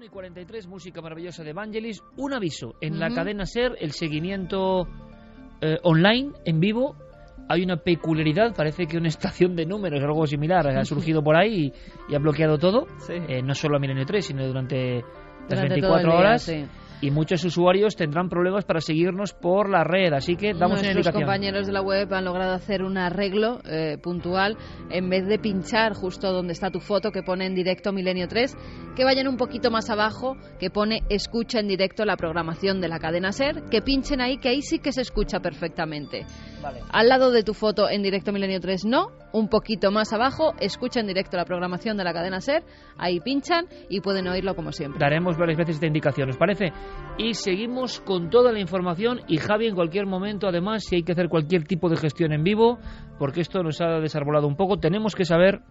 1:43, música maravillosa de Vangelis. Un aviso, en la cadena SER, el seguimiento online, en vivo, hay una peculiaridad, parece que una estación de números o algo similar ha surgido por ahí y ha bloqueado todo, sí. No solo a Milenio 3, sino durante las 24 horas. Sí. Y muchos usuarios tendrán problemas para seguirnos por la red, así que damos una indicación. Nuestros compañeros de la web han logrado hacer un arreglo puntual. En vez de pinchar justo donde está tu foto, que pone en directo Milenio 3, que vayan un poquito más abajo, que pone escucha en directo la programación de la cadena SER, que pinchen ahí, que ahí sí que se escucha perfectamente. Vale. Al lado de tu foto en directo Milenio 3 no, un poquito más abajo, escucha en directo la programación de la cadena SER, ahí pinchan y pueden oírlo como siempre. Daremos varias veces esta indicación, ¿os parece? Y seguimos con toda la información y Javi en cualquier momento, además, si hay que hacer cualquier tipo de gestión en vivo, porque esto nos ha desarbolado un poco, tenemos que saber,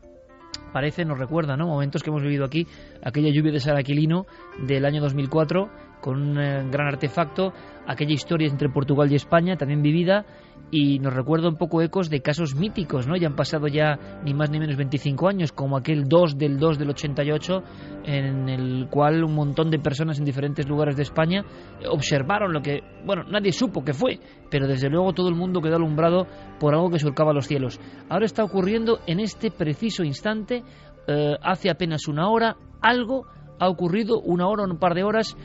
parece, nos recuerda, ¿no?, momentos que hemos vivido aquí, aquella lluvia de Saraquilino del año 2004, con un gran artefacto, aquella historia entre Portugal y España, también vivida, y nos recuerda un poco ecos de casos míticos, ¿no? Ya han pasado ya ni más ni menos 25 años, como aquel 2 del 88, en el cual un montón de personas en diferentes lugares de España observaron lo que, bueno, nadie supo qué fue, pero desde luego todo el mundo quedó alumbrado por algo que surcaba los cielos. Ahora está ocurriendo en este preciso instante, hace apenas una hora, algo ha ocurrido, una hora o un par de horas,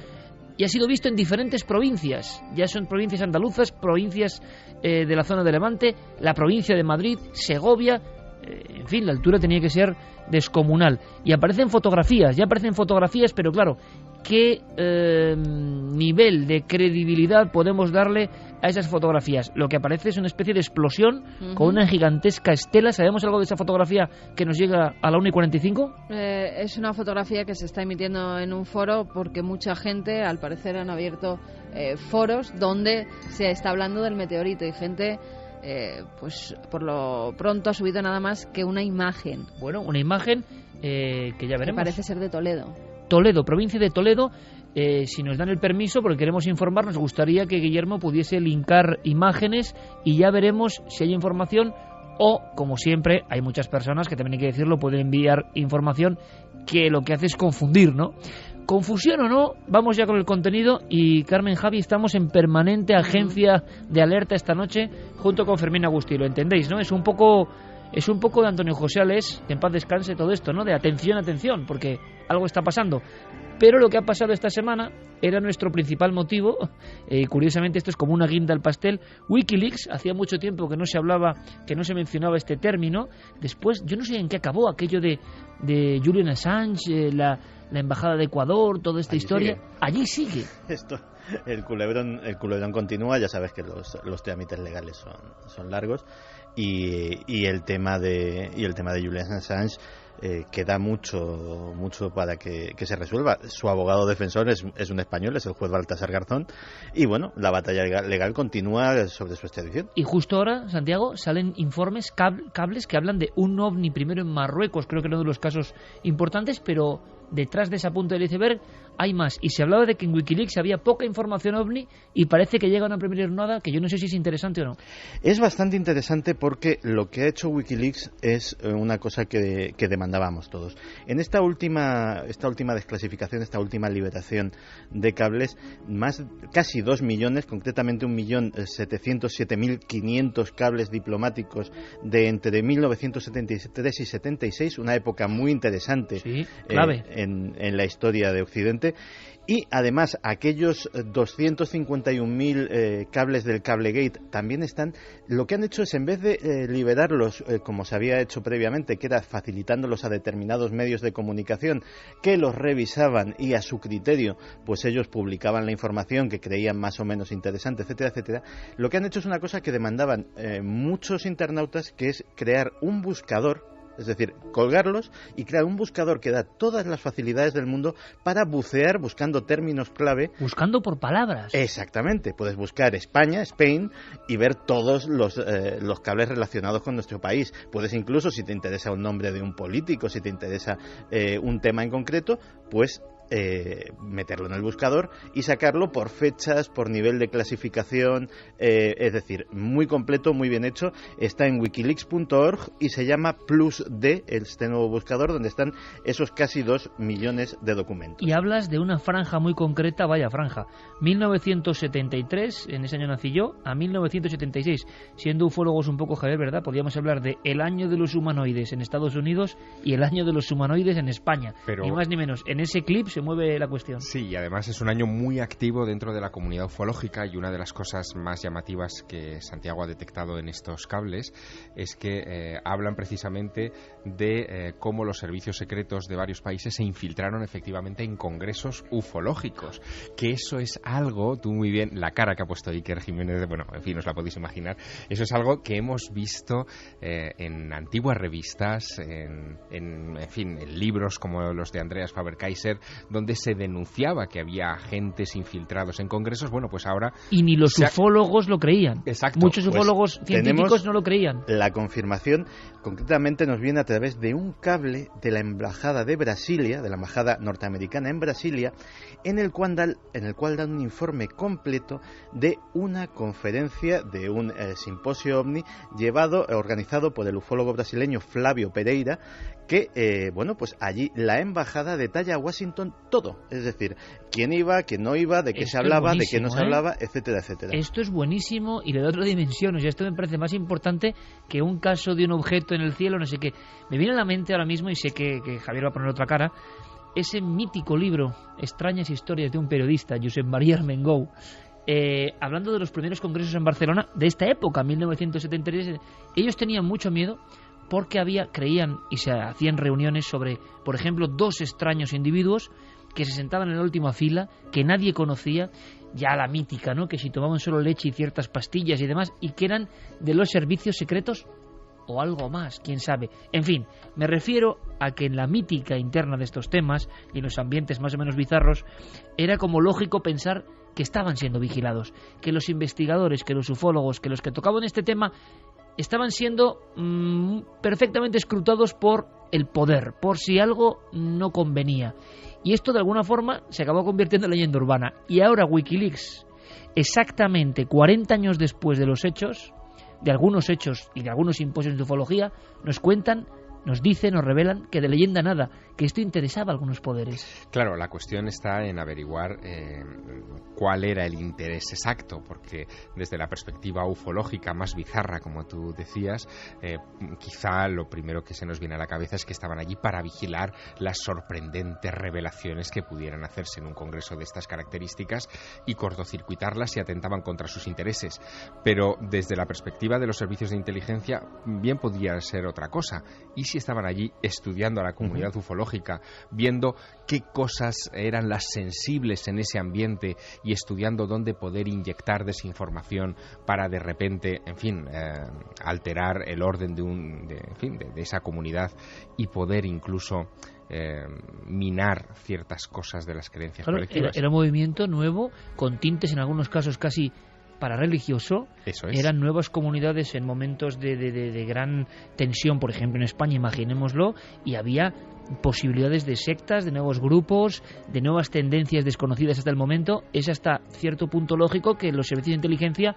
y ha sido visto en diferentes provincias. Ya son provincias andaluzas, provincias de la zona de Levante, la provincia de Madrid, Segovia, en fin, la altura tenía que ser descomunal. Y aparecen fotografías, ya aparecen fotografías, pero claro, ¿qué nivel de credibilidad podemos darle a esas fotografías? Lo que aparece es una especie de explosión con una gigantesca estela. ¿Sabemos algo de esa fotografía que nos llega a la 1:45? Es una fotografía que se está emitiendo en un foro porque mucha gente, al parecer, han abierto foros donde se está hablando del meteorito y gente... pues por lo pronto ha subido nada más que una imagen. Bueno, una imagen que ya veremos. Que parece ser de Toledo. Toledo, provincia de Toledo. Si nos dan el permiso, porque queremos informar, nos gustaría que Guillermo pudiese linkar imágenes y ya veremos si hay información o, como siempre, hay muchas personas que también hay que decirlo, pueden enviar información que lo que hace es confundir, ¿no? Confusión o no, vamos ya con el contenido y Carmen, Javi, estamos en permanente agencia de alerta esta noche junto con Fermín Agustí, lo entendéis, ¿no? Es un poco de Antonio José Alés, que en paz descanse todo esto, ¿no? De atención, atención, porque algo está pasando. Pero lo que ha pasado esta semana era nuestro principal motivo, curiosamente esto es como una guinda al pastel. Wikileaks, hacía mucho tiempo que no se hablaba, que no se mencionaba este término. Después, yo no sé en qué acabó aquello de Julian Assange, la embajada de Ecuador, toda esta historia. Allí sigue. Esto, el culebrón continúa, ya sabes que los trámites legales son largos y el tema de Julian Assange queda mucho para que se resuelva. Su abogado defensor es un español, es el juez Baltasar Garzón, y bueno, la batalla legal continúa sobre su extradición. Y justo ahora, Santiago, salen informes, cables que hablan de un ovni primero en Marruecos, creo que uno de los casos importantes, pero detrás de esa punta del iceberg hay más. Y se hablaba de que en Wikileaks había poca información ovni y parece que llega a una primera jornada que yo no sé si es interesante o no. Es bastante interesante porque lo que ha hecho Wikileaks es una cosa que demandábamos todos. En esta última desclasificación, esta última liberación de cables, casi 2 millones, concretamente 1.707.500 cables diplomáticos de entre 1973 y 76, una época muy interesante, sí, clave. En la historia de Occidente, y además aquellos 251.000 cables del Cablegate también están. Lo que han hecho es, en vez de liberarlos como se había hecho previamente, que era facilitándolos a determinados medios de comunicación que los revisaban y a su criterio pues ellos publicaban la información que creían más o menos interesante, etcétera, etcétera, lo que han hecho es una cosa que demandaban muchos internautas, que es crear un buscador. Es decir, colgarlos y crear un buscador que da todas las facilidades del mundo para bucear buscando términos clave. Buscando por palabras. Exactamente. Puedes buscar España, Spain, y ver todos los cables relacionados con nuestro país. Puedes incluso, si te interesa un nombre de un político, si te interesa un tema en concreto, pues meterlo en el buscador y sacarlo por fechas, por nivel de clasificación, es decir, muy completo, muy bien hecho. Está en wikileaks.org y se llama PlusD, este nuevo buscador, donde están esos casi 2 millones de documentos. Y hablas de una franja muy concreta, vaya franja, 1973, en ese año nací yo, a 1976. Siendo ufólogos un poco, Javier, ¿verdad? Podríamos hablar de el año de los humanoides en Estados Unidos y el año de los humanoides en España. Pero... ni más ni menos. En ese clip se mueve la cuestión. Sí, y además es un año muy activo dentro de la comunidad ufológica, y una de las cosas más llamativas que Santiago ha detectado en estos cables es que hablan precisamente de cómo los servicios secretos de varios países se infiltraron efectivamente en congresos ufológicos, que eso es algo, tú muy bien, la cara que ha puesto Iker Jiménez, bueno, en fin, os la podéis imaginar, eso es algo que hemos visto en antiguas revistas, en fin, en libros como los de Andreas Faber-Kaiser, donde se denunciaba que había agentes infiltrados en congresos. Bueno, pues ahora... Y ni los ufólogos lo creían. Exacto. Muchos ufólogos científicos no lo creían. La confirmación concretamente nos viene a través de un cable de la embajada de Brasilia, de la embajada norteamericana en Brasilia, en el cual dan un informe completo de una conferencia, de un simposio ovni organizado por el ufólogo brasileño Flávio Pereira, que, bueno, pues allí la embajada detalla a Washington todo, es decir, quién iba, quién no iba, de qué se hablaba, de qué no se hablaba, etcétera, etcétera. Esto es buenísimo y le da otra dimensión, o sea, esto me parece más importante que un caso de un objeto en el cielo, no sé qué. Me viene a la mente ahora mismo, y sé que Javier va a poner otra cara, ese mítico libro, Extrañas historias de un periodista, Josep María Armengou, hablando de los primeros congresos en Barcelona, de esta época, 1973, ellos tenían mucho miedo porque creían y se hacían reuniones sobre, por ejemplo, 2 extraños individuos que se sentaban en la última fila, que nadie conocía, ya la mítica, ¿no?, que si tomaban solo leche y ciertas pastillas y demás, y que eran de los servicios secretos o algo más, quién sabe. En fin, me refiero a que en la mítica interna de estos temas y en los ambientes más o menos bizarros, era como lógico pensar que estaban siendo vigilados, que los investigadores, que los ufólogos, que los que tocaban este tema estaban siendo perfectamente escrutados por el poder, por si algo no convenía. Y esto de alguna forma se acabó convirtiendo en leyenda urbana. Y ahora Wikileaks, exactamente 40 años después de los hechos, de algunos hechos y de algunos simposios de ufología, nos cuentan, nos dicen, nos revelan que de leyenda nada, que esto interesaba a algunos poderes. Claro, la cuestión está en averiguar cuál era el interés exacto, porque desde la perspectiva ufológica más bizarra, como tú decías, quizá lo primero que se nos viene a la cabeza es que estaban allí para vigilar las sorprendentes revelaciones que pudieran hacerse en un congreso de estas características y cortocircuitarlas si atentaban contra sus intereses. Pero desde la perspectiva de los servicios de inteligencia, bien podría ser otra cosa. ¿Y si estaban allí estudiando a la comunidad ufológica, viendo qué cosas eran las sensibles en ese ambiente y estudiando dónde poder inyectar desinformación para de repente, en fin, alterar el orden de esa comunidad y poder incluso minar ciertas cosas de las creencias colectivas? Era un movimiento nuevo, con tintes en algunos casos casi para religioso. Eso es. Eran nuevas comunidades en momentos de gran tensión, por ejemplo en España, imaginémoslo, y había posibilidades de sectas, de nuevos grupos, de nuevas tendencias desconocidas hasta el momento. Es hasta cierto punto lógico que los servicios de inteligencia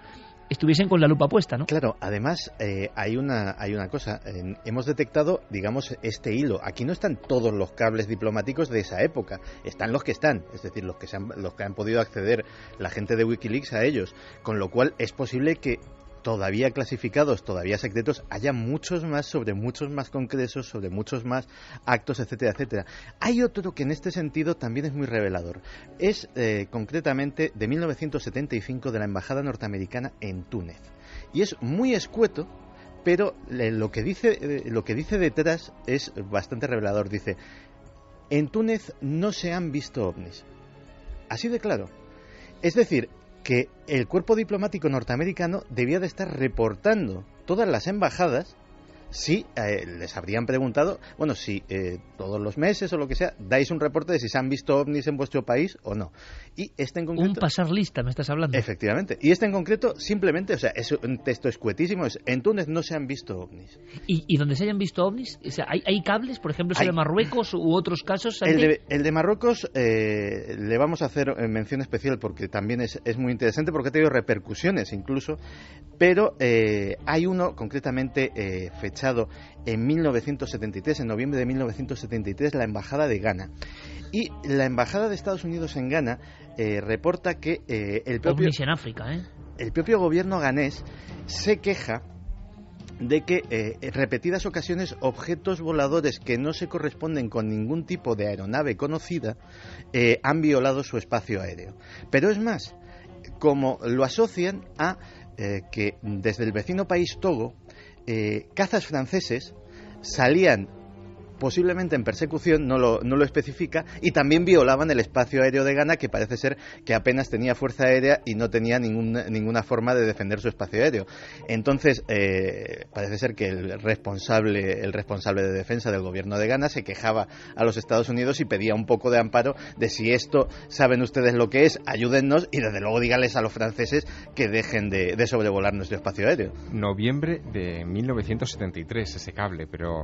estuviesen con la lupa puesta, ¿no? Claro, además hay una cosa, hemos detectado, digamos, este hilo. Aquí no están todos los cables diplomáticos de esa época, están los que están, es decir, los que han podido acceder la gente de Wikileaks a ellos, con lo cual es posible que todavía clasificados, todavía secretos, haya muchos más sobre muchos más congresos, sobre muchos más actos, etcétera, etcétera. Hay otro que en este sentido también es muy revelador. Es concretamente de 1975 de la Embajada Norteamericana en Túnez. Y es muy escueto, pero lo que dice detrás es bastante revelador. Dice: en Túnez no se han visto ovnis. Así de claro. Es decir, que el cuerpo diplomático norteamericano debía de estar reportando todas las embajadas si les habrían preguntado, bueno, si todos los meses o lo que sea, dais un reporte de si se han visto ovnis en vuestro país o no. Y este en concreto... Un pasar lista, me estás hablando. Efectivamente. Y este en concreto, simplemente, o sea, es un texto escuetísimo, es: en Túnez no se han visto ovnis. ¿Y donde se hayan visto ovnis? O sea, ¿hay cables, por ejemplo, de Marruecos u otros casos? El de Marruecos le vamos a hacer mención especial porque también es muy interesante, porque ha tenido repercusiones incluso, pero hay uno concretamente fechado en 1973, en noviembre de 1973, la Embajada de Ghana. Y la Embajada de Estados Unidos en Ghana reporta que el propio... ovnis en África, El propio gobierno ganés se queja de que en repetidas ocasiones objetos voladores que no se corresponden con ningún tipo de aeronave conocida han violado su espacio aéreo. Pero es más, como lo asocian a que desde el vecino país Togo, cazas franceses salían posiblemente en persecución, no lo especifica, y también violaban el espacio aéreo de Ghana, que parece ser que apenas tenía fuerza aérea y no tenía ninguna forma de defender su espacio aéreo. Entonces, parece ser que el responsable de defensa del gobierno de Ghana se quejaba a los Estados Unidos y pedía un poco de amparo de: si esto saben ustedes lo que es, ayúdennos, y desde luego díganles a los franceses que dejen de sobrevolar nuestro espacio aéreo. Noviembre de 1973 ese cable, pero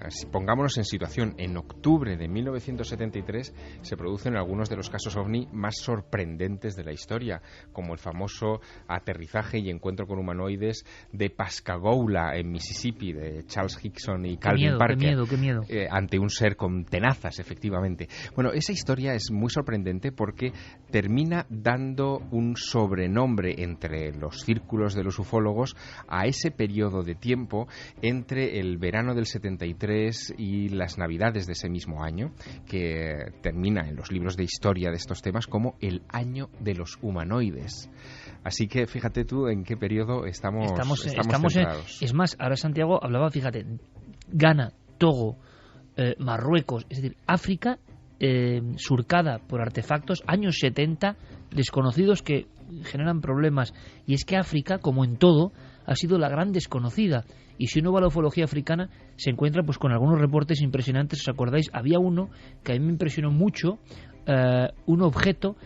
si pongámonos en situación, en octubre de 1973 se producen algunos de los casos ovni más sorprendentes de la historia, como el famoso aterrizaje y encuentro con humanoides de Pascagoula, en Mississippi, de Charles Hickson y Calvin Parker. Qué miedo. Ante un ser con tenazas, efectivamente. Bueno, esa historia es muy sorprendente porque termina dando un sobrenombre entre los círculos de los ufólogos a ese periodo de tiempo entre el verano del 73 y las navidades de ese mismo año, que termina en los libros de historia de estos temas como el año de los humanoides. Así que fíjate tú en qué periodo estamos centrados. Es más, ahora Santiago hablaba, fíjate, Ghana, Togo, Marruecos, es decir, África surcada por artefactos, años 70, desconocidos que generan problemas. Y es que África, como en todo, ha sido la gran desconocida. Y si uno va a la ufología africana, se encuentra pues con algunos reportes impresionantes. ¿Os acordáis? Había uno que a mí me impresionó mucho, un objeto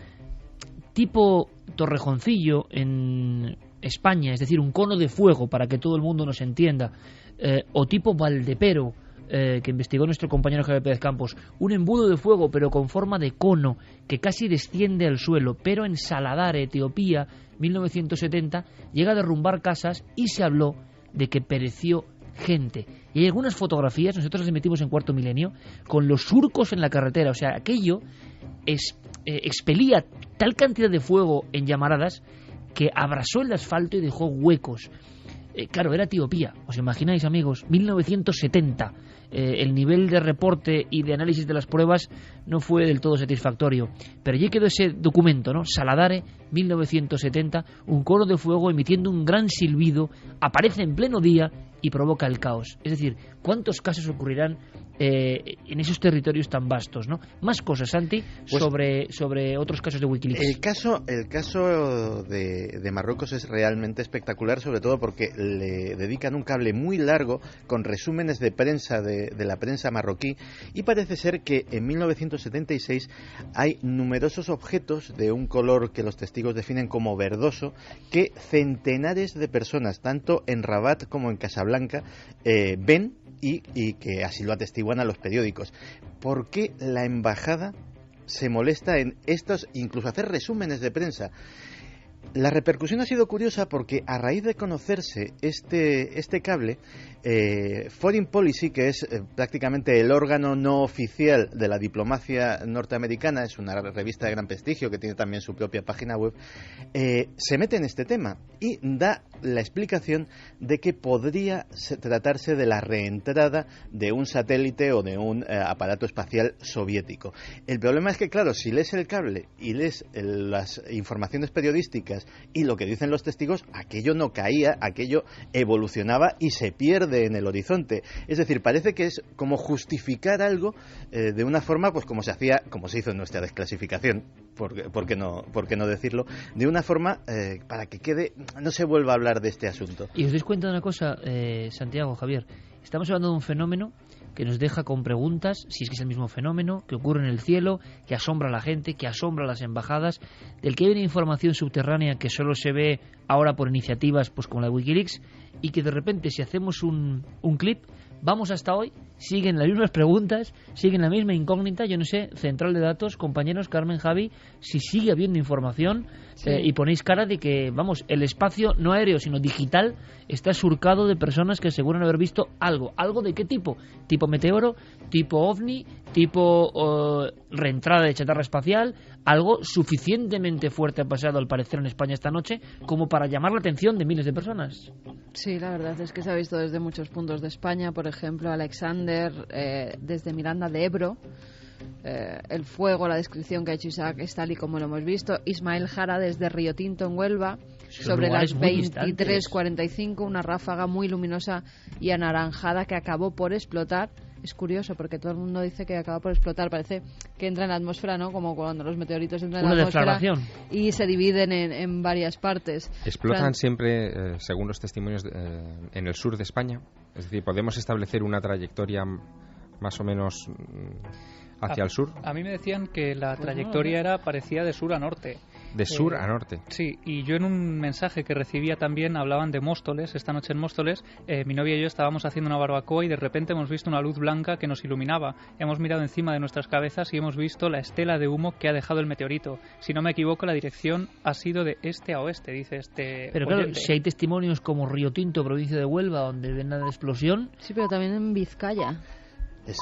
tipo Torrejoncillo en España, es decir, un cono de fuego, para que todo el mundo nos entienda, o tipo Valdepero, que investigó nuestro compañero Javier Pérez Campos, un embudo de fuego pero con forma de cono que casi desciende al suelo, pero en Saladar, Etiopía, 1970, llega a derrumbar casas y se habló de que pereció gente. Y hay algunas fotografías, nosotros las emitimos en Cuarto Milenio, con los surcos en la carretera. O sea, aquello expelía tal cantidad de fuego en llamaradas que abrasó el asfalto y dejó huecos. Claro, era Etiopía. ¿Os imagináis, amigos? 1970. El nivel de reporte y de análisis de las pruebas no fue del todo satisfactorio. Pero allí quedó ese documento, ¿no? Saladare, 1970, un cono de fuego emitiendo un gran silbido, aparece en pleno día y provoca el caos. Es decir, ¿cuántos casos ocurrirán en esos territorios tan vastos, ¿no? Más cosas, Santi, pues, sobre otros casos de Wikileaks. El caso de Marruecos es realmente espectacular, sobre todo porque le dedican un cable muy largo con resúmenes de prensa de la prensa marroquí, y parece ser que en 1976 hay numerosos objetos de un color que los testigos definen como verdoso, que centenares de personas, tanto en Rabat como en Casablanca, ven y que así lo atestiguan a los periódicos. ¿Por qué la embajada se molesta en estos, incluso hacer resúmenes de prensa? La repercusión ha sido curiosa porque a raíz de conocerse este cable, Foreign Policy, que es prácticamente el órgano no oficial de la diplomacia norteamericana, es una revista de gran prestigio que tiene también su propia página web, se mete en este tema y da la explicación de que podría tratarse de la reentrada de un satélite o de un aparato espacial soviético. El problema es que, claro, si lees el cable y lees las informaciones periodísticas y lo que dicen los testigos, aquello no caía, aquello evolucionaba y se pierde en el horizonte. Es decir, parece que es como justificar algo de una forma, pues como se hizo en nuestra desclasificación, ¿por qué no decirlo? De una forma para que no se vuelva a hablar de este asunto. Y os dais cuenta de una cosa, Santiago, Javier, Estamos hablando de un fenómeno que nos deja con preguntas, si es que es el mismo fenómeno, que ocurre en el cielo, que asombra a la gente, que asombra a las embajadas, del que hay una información subterránea que solo se ve ahora por iniciativas pues como la de Wikileaks, y que de repente, si hacemos un clip, vamos hasta hoy, siguen las mismas preguntas, siguen la misma incógnita. Yo no sé, central de datos, compañeros, Carmen, Javi, si sigue habiendo información, sí. Y ponéis cara de que, vamos, el espacio no aéreo, sino digital, está surcado de personas que aseguran haber visto algo. ¿Algo de qué tipo? ¿Tipo meteoro? ¿Tipo ovni? ¿Tipo reentrada de chatarra espacial? Algo suficientemente fuerte ha pasado, al parecer, en España esta noche como para llamar la atención de miles de personas. Sí, la verdad es que se ha visto desde muchos puntos de España. Por ejemplo, Alexander desde Miranda de Ebro. El fuego, la descripción que ha hecho Isaac es tal y como lo hemos visto. Ismael Jara desde Río Tinto en Huelva, sobre las 23:45, una ráfaga muy luminosa y anaranjada que acabó por explotar. Es curioso porque todo el mundo dice que acaba por explotar, parece que entra en la atmósfera, ¿no? Como cuando los meteoritos entran en la atmósfera y se dividen en varias partes. Explotan siempre, según los testimonios, en el sur de España. Es decir, podemos establecer una trayectoria más o menos hacia el sur. A mí me decían que la trayectoria parecía de sur a norte. De sur a norte. Sí, y yo en un mensaje que recibía también hablaban de Móstoles. Esta noche en Móstoles, mi novia y yo estábamos haciendo una barbacoa y de repente hemos visto una luz blanca que nos iluminaba. Hemos mirado encima de nuestras cabezas y hemos visto la estela de humo que ha dejado el meteorito. Si no me equivoco, la dirección ha sido de este a oeste, dice este Pero oyente. claro, si hay testimonios como Río Tinto, provincia de Huelva, donde ven la explosión... Sí, pero también en Vizcaya.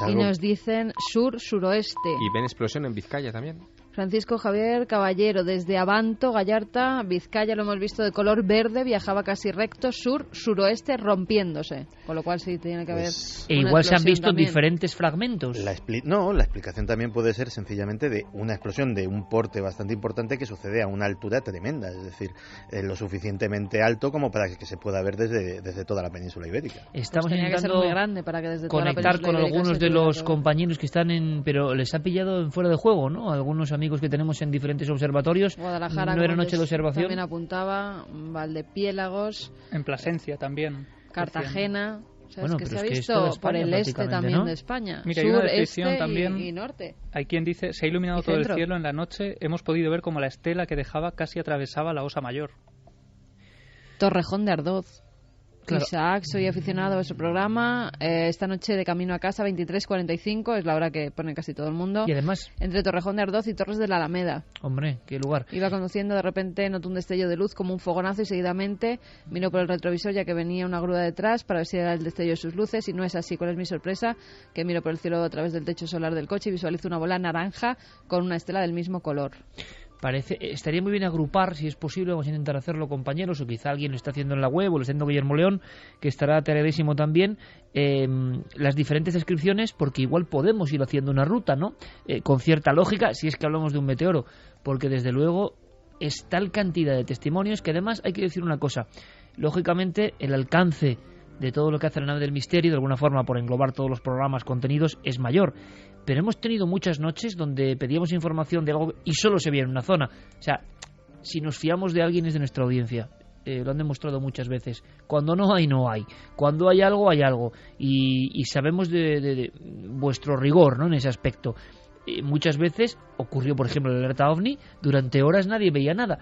Y nos dicen sur-suroeste. ¿Y ven explosión en Vizcaya también? Francisco Javier Caballero, desde Abanto, Gallarta, Vizcaya, lo hemos visto de color verde, viajaba casi recto, sur-suroeste, rompiéndose. Con lo cual sí tiene que haber E igual se han visto también diferentes fragmentos. La explicación también puede ser sencillamente de una explosión de un porte bastante importante que sucede a una altura tremenda, es decir, lo suficientemente alto como para que se pueda ver desde toda la península ibérica. Estamos pues intentando que ser muy grande para que desde conectar toda la con algunos de los compañeros que están pero les ha pillado en fuera de juego, ¿no? Algunos amigos que tenemos en diferentes observatorios. Guadalajara, no era noche de observación. También apuntaba, Valdepiélagos. En Plasencia también. Cartagena. O sea, bueno, es que se ha es que visto España, por el este también, ¿no? De España. Mira, sur, hay una descripción también, y norte. Hay quien dice, se ha iluminado todo el cielo en la noche, hemos podido ver como la estela que dejaba casi atravesaba la Osa Mayor. Torrejón de Ardoz. Claro. Isaac, soy aficionado a vuestro programa. Esta noche de camino a casa, 23:45, es la hora que pone casi todo el mundo. Y además, entre Torrejón de Ardoz y Torres de la Alameda. Hombre, qué lugar. Iba conduciendo, de repente notó un destello de luz como un fogonazo y seguidamente miró por el retrovisor ya que venía una grúa detrás para ver si era el destello de sus luces, y no es así. ¿Cuál es mi sorpresa? Que miro por el cielo a través del techo solar del coche y visualizo una bola naranja con una estela del mismo color. Estaría muy bien agrupar, si es posible, vamos a intentar hacerlo, compañeros, o quizá alguien lo está haciendo en la web, o lo está haciendo Guillermo León, que estará tareadísimo también, las diferentes descripciones, porque igual podemos ir haciendo una ruta, ¿no? Con cierta lógica, si es que hablamos de un meteoro, porque desde luego es tal cantidad de testimonios que además hay que decir una cosa, lógicamente el alcance de todo lo que hace la nave del misterio, de alguna forma por englobar todos los programas, contenidos, es mayor. Pero hemos tenido muchas noches donde pedíamos información de algo y solo se veía en una zona. O sea, si nos fiamos de alguien es de nuestra audiencia. Lo han demostrado muchas veces. Cuando no hay, no hay. Cuando hay algo, hay algo. Y sabemos de vuestro rigor, ¿no?, en ese aspecto. Muchas veces ocurrió, por ejemplo, la alerta OVNI, durante horas nadie veía nada.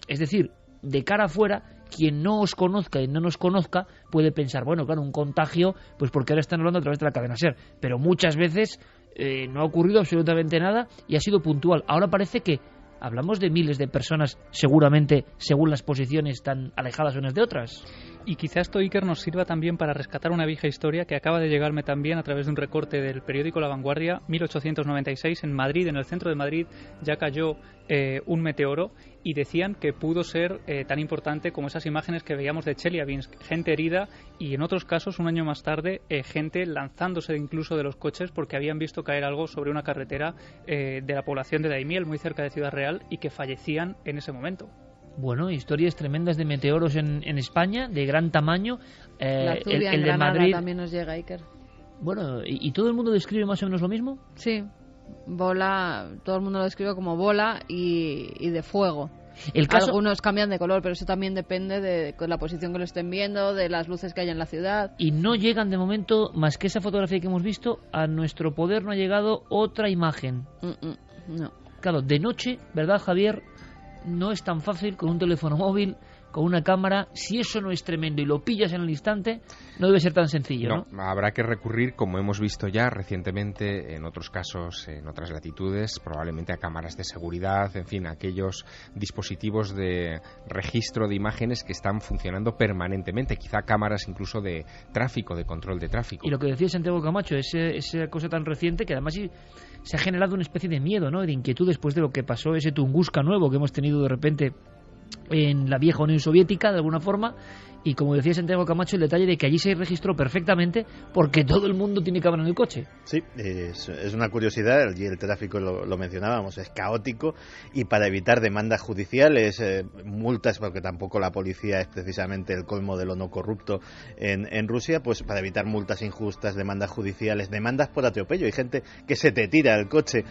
Es decir, de cara afuera, quien no os conozca y no nos conozca puede pensar, bueno, claro, un contagio, pues porque ahora están hablando a través de la cadena SER. Pero muchas veces no ha ocurrido absolutamente nada y ha sido puntual. Ahora parece que hablamos de miles de personas, seguramente, según las posiciones tan alejadas unas de otras. Y quizá esto, Iker, nos sirva también para rescatar una vieja historia que acaba de llegarme también a través de un recorte del periódico La Vanguardia. 1896, en Madrid, en el centro de Madrid, ya cayó un meteoro y decían que pudo ser tan importante como esas imágenes que veíamos de Chelyabinsk, gente herida y en otros casos, un año más tarde, gente lanzándose incluso de los coches porque habían visto caer algo sobre una carretera de la población de Daimiel, muy cerca de Ciudad Real, y que fallecían en ese momento. Bueno, historias tremendas de meteoros en España, de gran tamaño. La Zubia, el de Granada, Madrid también nos llega, Iker. Bueno, ¿y todo el mundo describe más o menos lo mismo? Sí, bola, todo el mundo lo describe como bola y de fuego. Algunos cambian de color, pero eso también depende de la posición que lo estén viendo, de las luces que hay en la ciudad. Y no llegan de momento, más que esa fotografía que hemos visto, a nuestro poder no ha llegado otra imagen. No. Claro, de noche, ¿verdad, Javier? No es tan fácil con un teléfono móvil, con una cámara. Si eso no es tremendo y lo pillas en el instante, no debe ser tan sencillo, ¿no? Habrá que recurrir, como hemos visto ya recientemente en otros casos, en otras latitudes, probablemente a cámaras de seguridad, en fin, a aquellos dispositivos de registro de imágenes que están funcionando permanentemente, quizá cámaras incluso de tráfico, de control de tráfico. Y lo que decía Santiago Camacho, esa cosa tan reciente que además se ha generado una especie de miedo, ¿no?, de inquietud después de lo que pasó, ese Tunguska nuevo que hemos tenido de repente en la vieja Unión Soviética, de alguna forma. Y como decía Santiago Camacho, el detalle de que allí se registró perfectamente porque todo el mundo tiene cámara en el coche. Sí, es una curiosidad. Allí el tráfico, lo mencionábamos, es caótico, y para evitar demandas judiciales, multas, porque tampoco la policía es precisamente el colmo de lo no corrupto en Rusia, pues para evitar multas injustas, demandas judiciales, demandas por atropello. Hay gente que se te tira el coche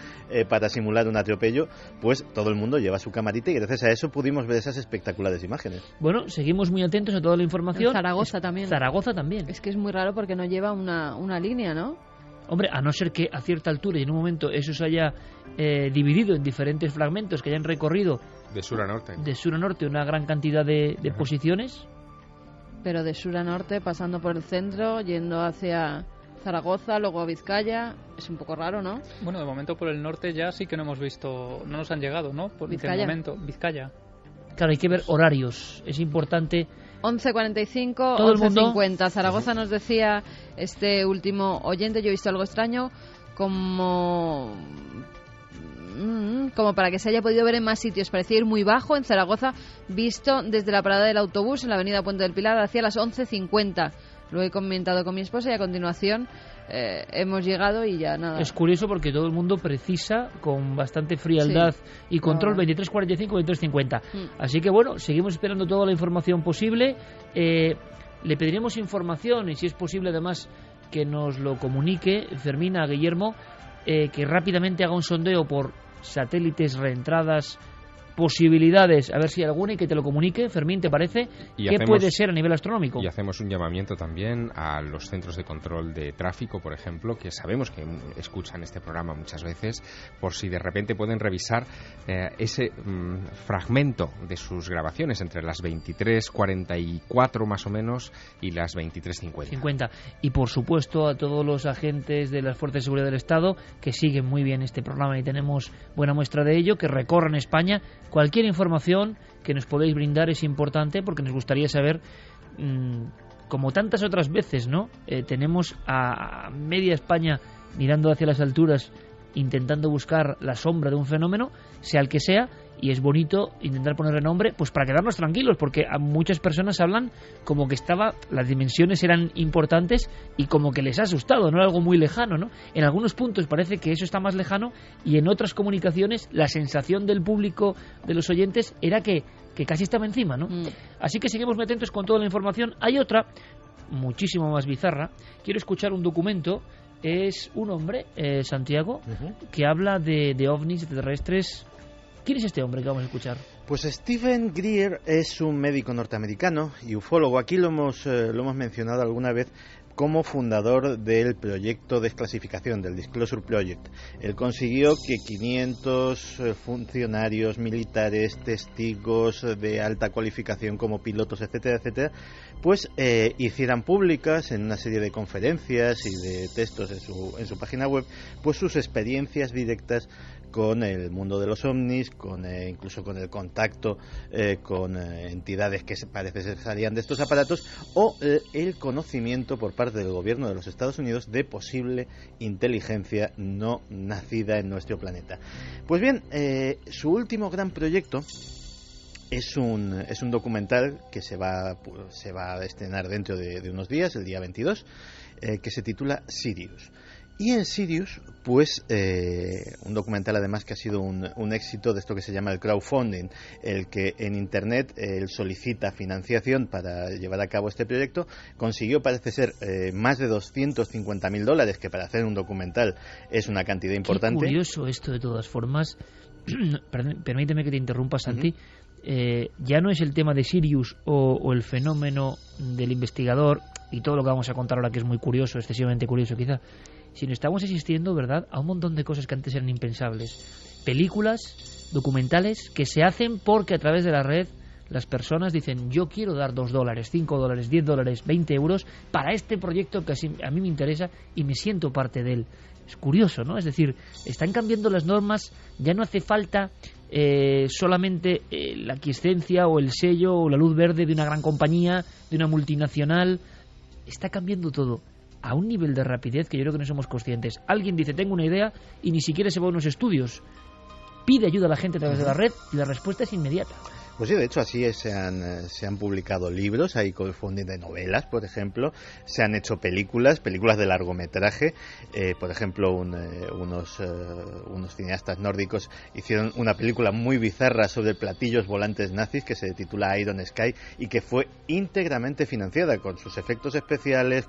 para simular un atropello, pues todo el mundo lleva su camarita y gracias a eso pudimos ver esas espectaculares imágenes. Bueno, seguimos muy atentos a toda la información. Zaragoza también. Zaragoza también. Es que es muy raro porque no lleva una línea, ¿no? Hombre, a no ser que a cierta altura y en un momento eso se haya dividido en diferentes fragmentos que hayan recorrido de sur a norte. De sur a norte una gran cantidad de posiciones. Pero de sur a norte, pasando por el centro, yendo hacia Zaragoza, luego a Vizcaya, es un poco raro, ¿no? Bueno, de momento por el norte ya sí que no hemos visto, no nos han llegado, ¿no? Por Vizcaya. el momento, Vizcaya. Claro, hay que ver horarios, es importante. 11:45, 11:50. Zaragoza nos decía este último oyente, yo he visto algo extraño, como para que se haya podido ver en más sitios. Parecía ir muy bajo en Zaragoza, visto desde la parada del autobús en la avenida Puente del Pilar hacia las 11:50. Lo he comentado con mi esposa y a continuación hemos llegado y ya nada. Es curioso porque todo el mundo precisa con bastante frialdad y control 23:45, 23:50. Así que bueno, seguimos esperando toda la información posible. Le pediremos información y si es posible además que nos lo comunique Fermina a Guillermo, que rápidamente haga un sondeo por satélites, reentradas, posibilidades, a ver si hay alguna y que te lo comunique. Fermín, ¿te parece? ¿Qué puede ser a nivel astronómico? Y hacemos un llamamiento también a los centros de control de tráfico, por ejemplo, que sabemos que escuchan este programa muchas veces, por si de repente pueden revisar ese fragmento de sus grabaciones entre las 23:44 más o menos y las 23:50. Y por supuesto a todos los agentes de las Fuerzas de Seguridad del Estado que siguen muy bien este programa y tenemos buena muestra de ello, que recorren España. Cualquier información que nos podáis brindar es importante porque nos gustaría saber, como tantas otras veces, ¿no? Tenemos a media España mirando hacia las alturas, intentando buscar la sombra de un fenómeno, sea el que sea, y es bonito intentar ponerle nombre, pues para quedarnos tranquilos, porque a muchas personas hablan como que las dimensiones eran importantes y como que les ha asustado, no era algo muy lejano, ¿no? En algunos puntos parece que eso está más lejano y en otras comunicaciones la sensación del público, de los oyentes, era que casi estaba encima, ¿no? Así que seguimos muy atentos con toda la información. Hay otra, muchísimo más bizarra. Quiero escuchar un documento. Es un hombre, Santiago, que habla de ovnis extraterrestres. ¿Quién es este hombre que vamos a escuchar? Pues Stephen Greer es un médico norteamericano y ufólogo. Aquí lo hemos mencionado alguna vez como fundador del proyecto de desclasificación, del Disclosure Project. Él consiguió que 500 funcionarios militares, testigos de alta cualificación como pilotos, etcétera, etcétera, pues hicieran públicas en una serie de conferencias y de textos en su página web, pues sus experiencias directas con el mundo de los ovnis, incluso con el contacto con entidades que parece ser salían de estos aparatos, o el conocimiento por parte del gobierno de los Estados Unidos de posible inteligencia no nacida en nuestro planeta. Pues bien, su último gran proyecto es un documental que se va a estrenar dentro de unos días, el día 22, que se titula Sirius. Y en Sirius, pues, un documental además que ha sido un éxito de esto que se llama el crowdfunding, el que en Internet él solicita financiación para llevar a cabo este proyecto, consiguió, parece ser, más de $250,000, que para hacer un documental es una cantidad importante. Qué curioso esto, de todas formas. Permíteme que te interrumpa, Santi. ya no es el tema de Sirius o el fenómeno del investigador y todo lo que vamos a contar ahora, que es muy curioso, excesivamente curioso quizá, sino estamos asistiendo, ¿verdad?, a un montón de cosas que antes eran impensables. Películas, documentales que se hacen porque a través de la red las personas dicen: yo quiero dar $2, $5, $10, 20 euros para este proyecto que a mí me interesa y me siento parte de él. Es curioso, ¿no? Es decir, están cambiando las normas, ya no hace falta solamente la aquiescencia o el sello o la luz verde de una gran compañía, de una multinacional. Está cambiando todo a un nivel de rapidez que yo creo que no somos conscientes. Alguien dice: tengo una idea, y ni siquiera se va a unos estudios. Pide ayuda a la gente a través de la red y la respuesta es inmediata. Pues sí, de hecho así se han publicado libros, hay crowdfunding de novelas, por ejemplo, se han hecho películas de largometraje, por ejemplo unos cineastas nórdicos hicieron una película muy bizarra sobre platillos volantes nazis que se titula Iron Sky y que fue íntegramente financiada con sus efectos especiales,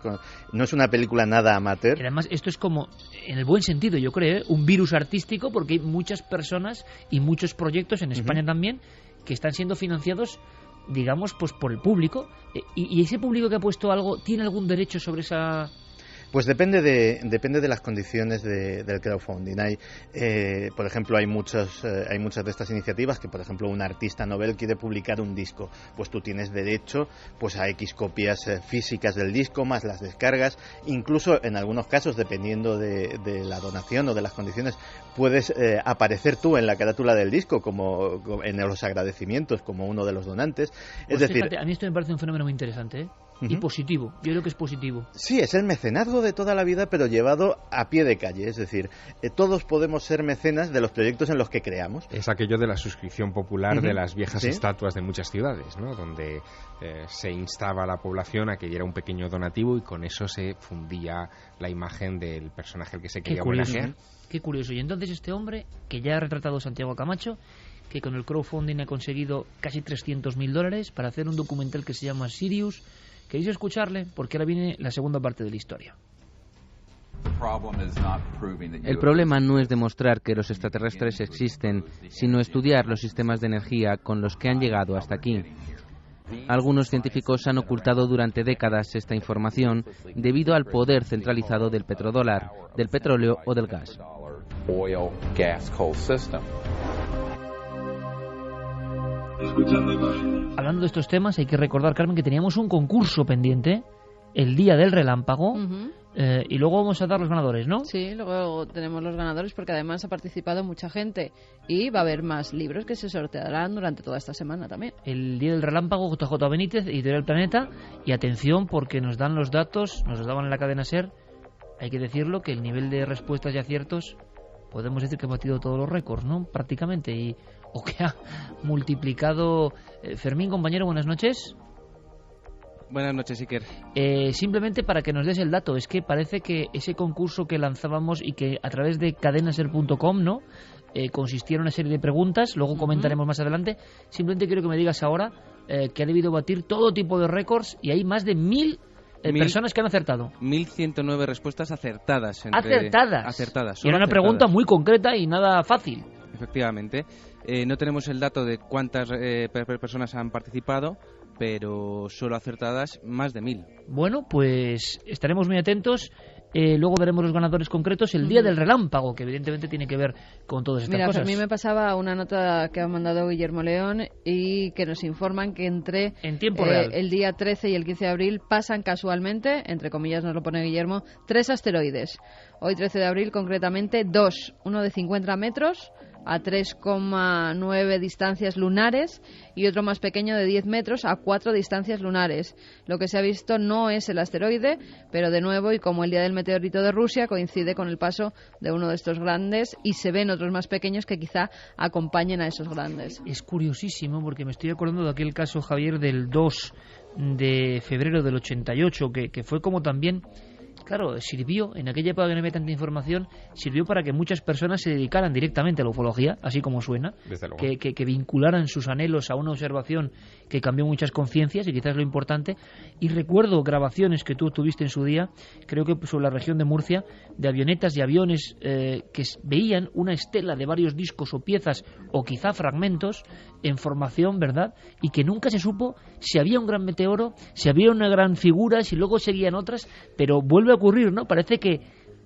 no es una película nada amateur. Y además esto es como, en el buen sentido yo creo, un virus artístico, porque hay muchas personas y muchos proyectos en España también que están siendo financiados, digamos, pues por el público, y ese público que ha puesto algo, ¿tiene algún derecho sobre esa...? Pues depende de las condiciones del crowdfunding. Por ejemplo, hay muchas de estas iniciativas que, por ejemplo, un artista novel quiere publicar un disco, pues tú tienes derecho pues a X copias físicas del disco, más las descargas, incluso en algunos casos, dependiendo de la donación o de las condiciones, puedes aparecer tú en la carátula del disco, como en los agradecimientos, como uno de los donantes. Pues fíjate, a mí esto me parece un fenómeno muy interesante, y positivo. Yo creo que es positivo. Sí, es el mecenazgo de toda la vida, pero llevado a pie de calle. Es decir, todos podemos ser mecenas de los proyectos en los que creamos. Es aquello de la suscripción popular de las viejas estatuas de muchas ciudades, ¿no? Donde se instaba a la población a que diera un pequeño donativo y con eso se fundía la imagen del personaje al que se quería homenajear. Qué curioso. Y entonces este hombre, que ya ha retratado Santiago Camacho, que con el crowdfunding ha conseguido casi $300.000 para hacer un documental que se llama Sirius. ¿Queréis escucharle? Porque ahora viene la segunda parte de la historia. El problema no es demostrar que los extraterrestres existen, sino estudiar los sistemas de energía con los que han llegado hasta aquí. Algunos científicos han ocultado durante décadas esta información debido al poder centralizado del petrodólar, del petróleo o del gas. Hablando de estos temas, hay que recordar, Carmen, que teníamos un concurso pendiente el día del relámpago, y luego vamos a dar los ganadores, ¿no? Sí, luego tenemos los ganadores porque además ha participado mucha gente y va a haber más libros que se sortearán durante toda esta semana también. El día del relámpago, JJ Benítez, Editorial Planeta, y atención porque nos dan los datos, nos los daban en la cadena SER, hay que decirlo, que el nivel de respuestas y aciertos podemos decir que ha batido todos los récords, ¿no? Prácticamente, o que ha multiplicado. Fermín, compañero, buenas noches. Buenas noches, Iker. Simplemente para que nos des el dato, es que parece que ese concurso que lanzábamos y que a través de cadenaser.com, ¿no? Consistía en una serie de preguntas, luego comentaremos más adelante. Simplemente quiero que me digas ahora que ha debido batir todo tipo de récords y hay más de 1.000 personas que han acertado. 1.109 respuestas acertadas. Acertadas. Y era una pregunta muy concreta y nada fácil. Efectivamente. No tenemos el dato de cuántas personas han participado, pero solo acertadas más de 1.000. Bueno, pues estaremos muy atentos. Luego veremos los ganadores concretos el día del relámpago, que evidentemente tiene que ver con todas estas cosas. Mira, a mí me pasaba una nota que ha mandado Guillermo León y que nos informan que en tiempo real, el día 13 y el 15 de abril pasan casualmente, entre comillas nos lo pone Guillermo, 3 asteroides. Hoy 13 de abril concretamente 2, uno de 50 metros a 3,9 distancias lunares y otro más pequeño de 10 metros a 4 distancias lunares. Lo que se ha visto no es el asteroide, pero de nuevo, y como el día del meteorito de Rusia, coincide con el paso de uno de estos grandes y se ven otros más pequeños que quizá acompañen a esos grandes. Es curiosísimo porque me estoy acordando de aquel caso, Javier, del 2 de febrero del 88, que fue como también... claro, sirvió, en aquella época que no había tanta información, sirvió para que muchas personas se dedicaran directamente a la ufología, así como suena, que vincularan sus anhelos a una observación que cambió muchas conciencias, y quizás lo importante. Y recuerdo grabaciones que tú tuviste en su día, creo que sobre la región de Murcia, de avionetas y aviones que veían una estela de varios discos o piezas, o quizá fragmentos, en formación, ¿verdad? Y que nunca se supo si había un gran meteoro, si había una gran figura, si luego seguían otras, pero vuelve a ocurrir, ¿no? Parece que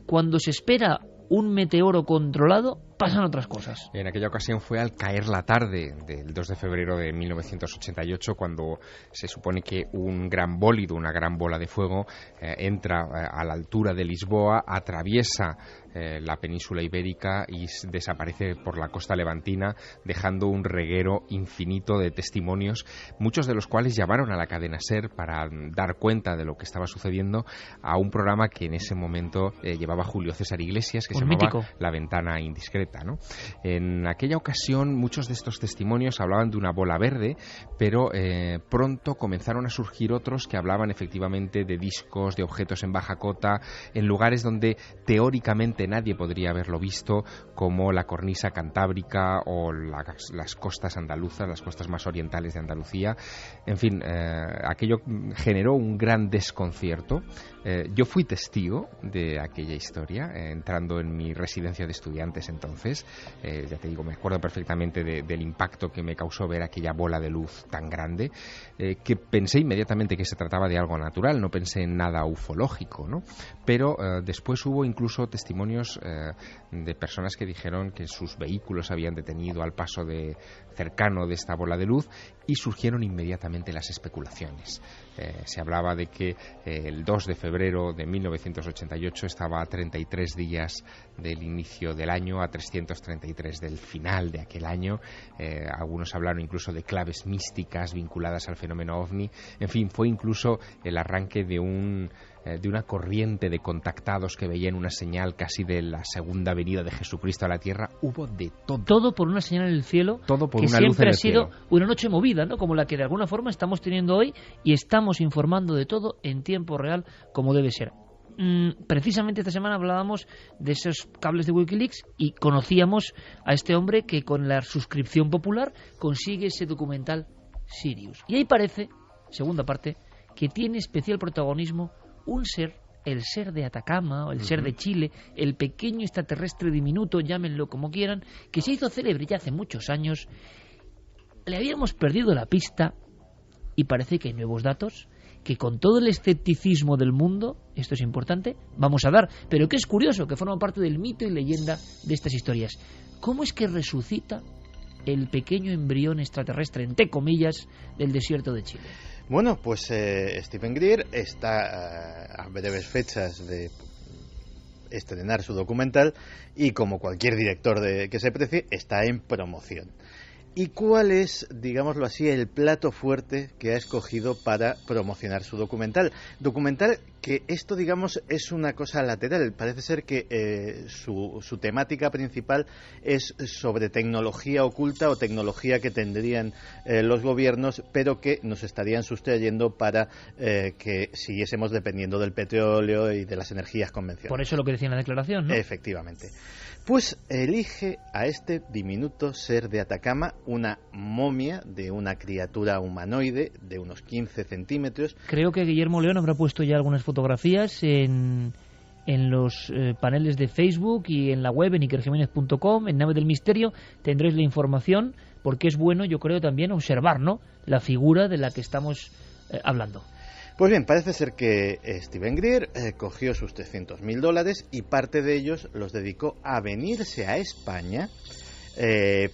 cuando se espera un meteoro controlado, pasan otras cosas. En aquella ocasión fue al caer la tarde del 2 de febrero de 1988, cuando se supone que un gran bólido, una gran bola de fuego, entra a la altura de Lisboa, atraviesa la península ibérica y desaparece por la costa levantina, dejando un reguero infinito de testimonios, muchos de los cuales llamaron a la cadena SER para dar cuenta de lo que estaba sucediendo, a un programa que en ese momento llevaba Julio César Iglesias, que se llamaba mítico. La Ventana Indiscreta, ¿no? En aquella ocasión muchos de estos testimonios hablaban de una bola verde, pero pronto comenzaron a surgir otros que hablaban efectivamente de discos, de objetos en baja cota, en lugares donde teóricamente nadie podría haberlo visto, como la cornisa cantábrica o las costas andaluzas, las costas más orientales de Andalucía. En fin, aquello generó un gran desconcierto. Yo fui testigo de aquella historia, entrando en mi residencia de estudiantes entonces. Ya te digo, me acuerdo perfectamente del impacto que me causó ver aquella bola de luz tan grande, que pensé inmediatamente que se trataba de algo natural, no pensé en nada ufológico, ¿no? Pero después hubo incluso testimonios de personas que dijeron que sus vehículos habían detenido al paso cercano de esta bola de luz, y surgieron inmediatamente las especulaciones. Se hablaba de que el 2 de febrero de 1988 estaba a 33 días del inicio del año, a 333 del final de aquel año. Algunos hablaron incluso de claves místicas vinculadas al fenómeno OVNI. En fin, fue incluso el arranque de una corriente de contactados que veían una señal casi de la segunda venida de Jesucristo a la Tierra. Hubo de todo. Todo por una señal en el cielo, todo por que una luz siempre en ha el sido cielo. Una noche movida, ¿no? Como la que de alguna forma estamos teniendo hoy, y estamos informando de todo en tiempo real, como debe ser. Precisamente esta semana hablábamos de esos cables de Wikileaks y conocíamos a este hombre que con la suscripción popular consigue ese documental Sirius. Y ahí parece, segunda parte, que tiene especial protagonismo un ser, el ser de Atacama o el ser de Chile, el pequeño extraterrestre diminuto, llámenlo como quieran, que se hizo célebre ya hace muchos años. Le habíamos perdido la pista y parece que hay nuevos datos que, con todo el escepticismo del mundo, esto es importante, vamos a dar, pero que es curioso, que forma parte del mito y leyenda de estas historias. ¿Cómo es que resucita el pequeño embrión extraterrestre, entre comillas, del desierto de Chile? Bueno, pues Stephen Greer está a breves fechas de estrenar su documental y, como cualquier director que se precie, está en promoción. ¿Y cuál es, digámoslo así, el plato fuerte que ha escogido para promocionar su documental? Documental que esto, digamos, es una cosa lateral. Parece ser que su temática principal es sobre tecnología oculta o tecnología que tendrían los gobiernos, pero que nos estarían sustrayendo para que siguiésemos dependiendo del petróleo y de las energías convencionales. Por eso lo que decía en la declaración, ¿no? Efectivamente. Pues elige a este diminuto ser de Atacama, una momia de una criatura humanoide de unos 15 centímetros. Creo que Guillermo León habrá puesto ya algunas fotografías en los paneles de Facebook y en la web, en ikerjimenez.com, en Nave del Misterio. Tendréis la información, porque es bueno, yo creo, también observar, ¿no?, la figura de la que estamos hablando. Pues bien, parece ser que Stephen Greer cogió sus $300.000 y parte de ellos los dedicó a venirse a España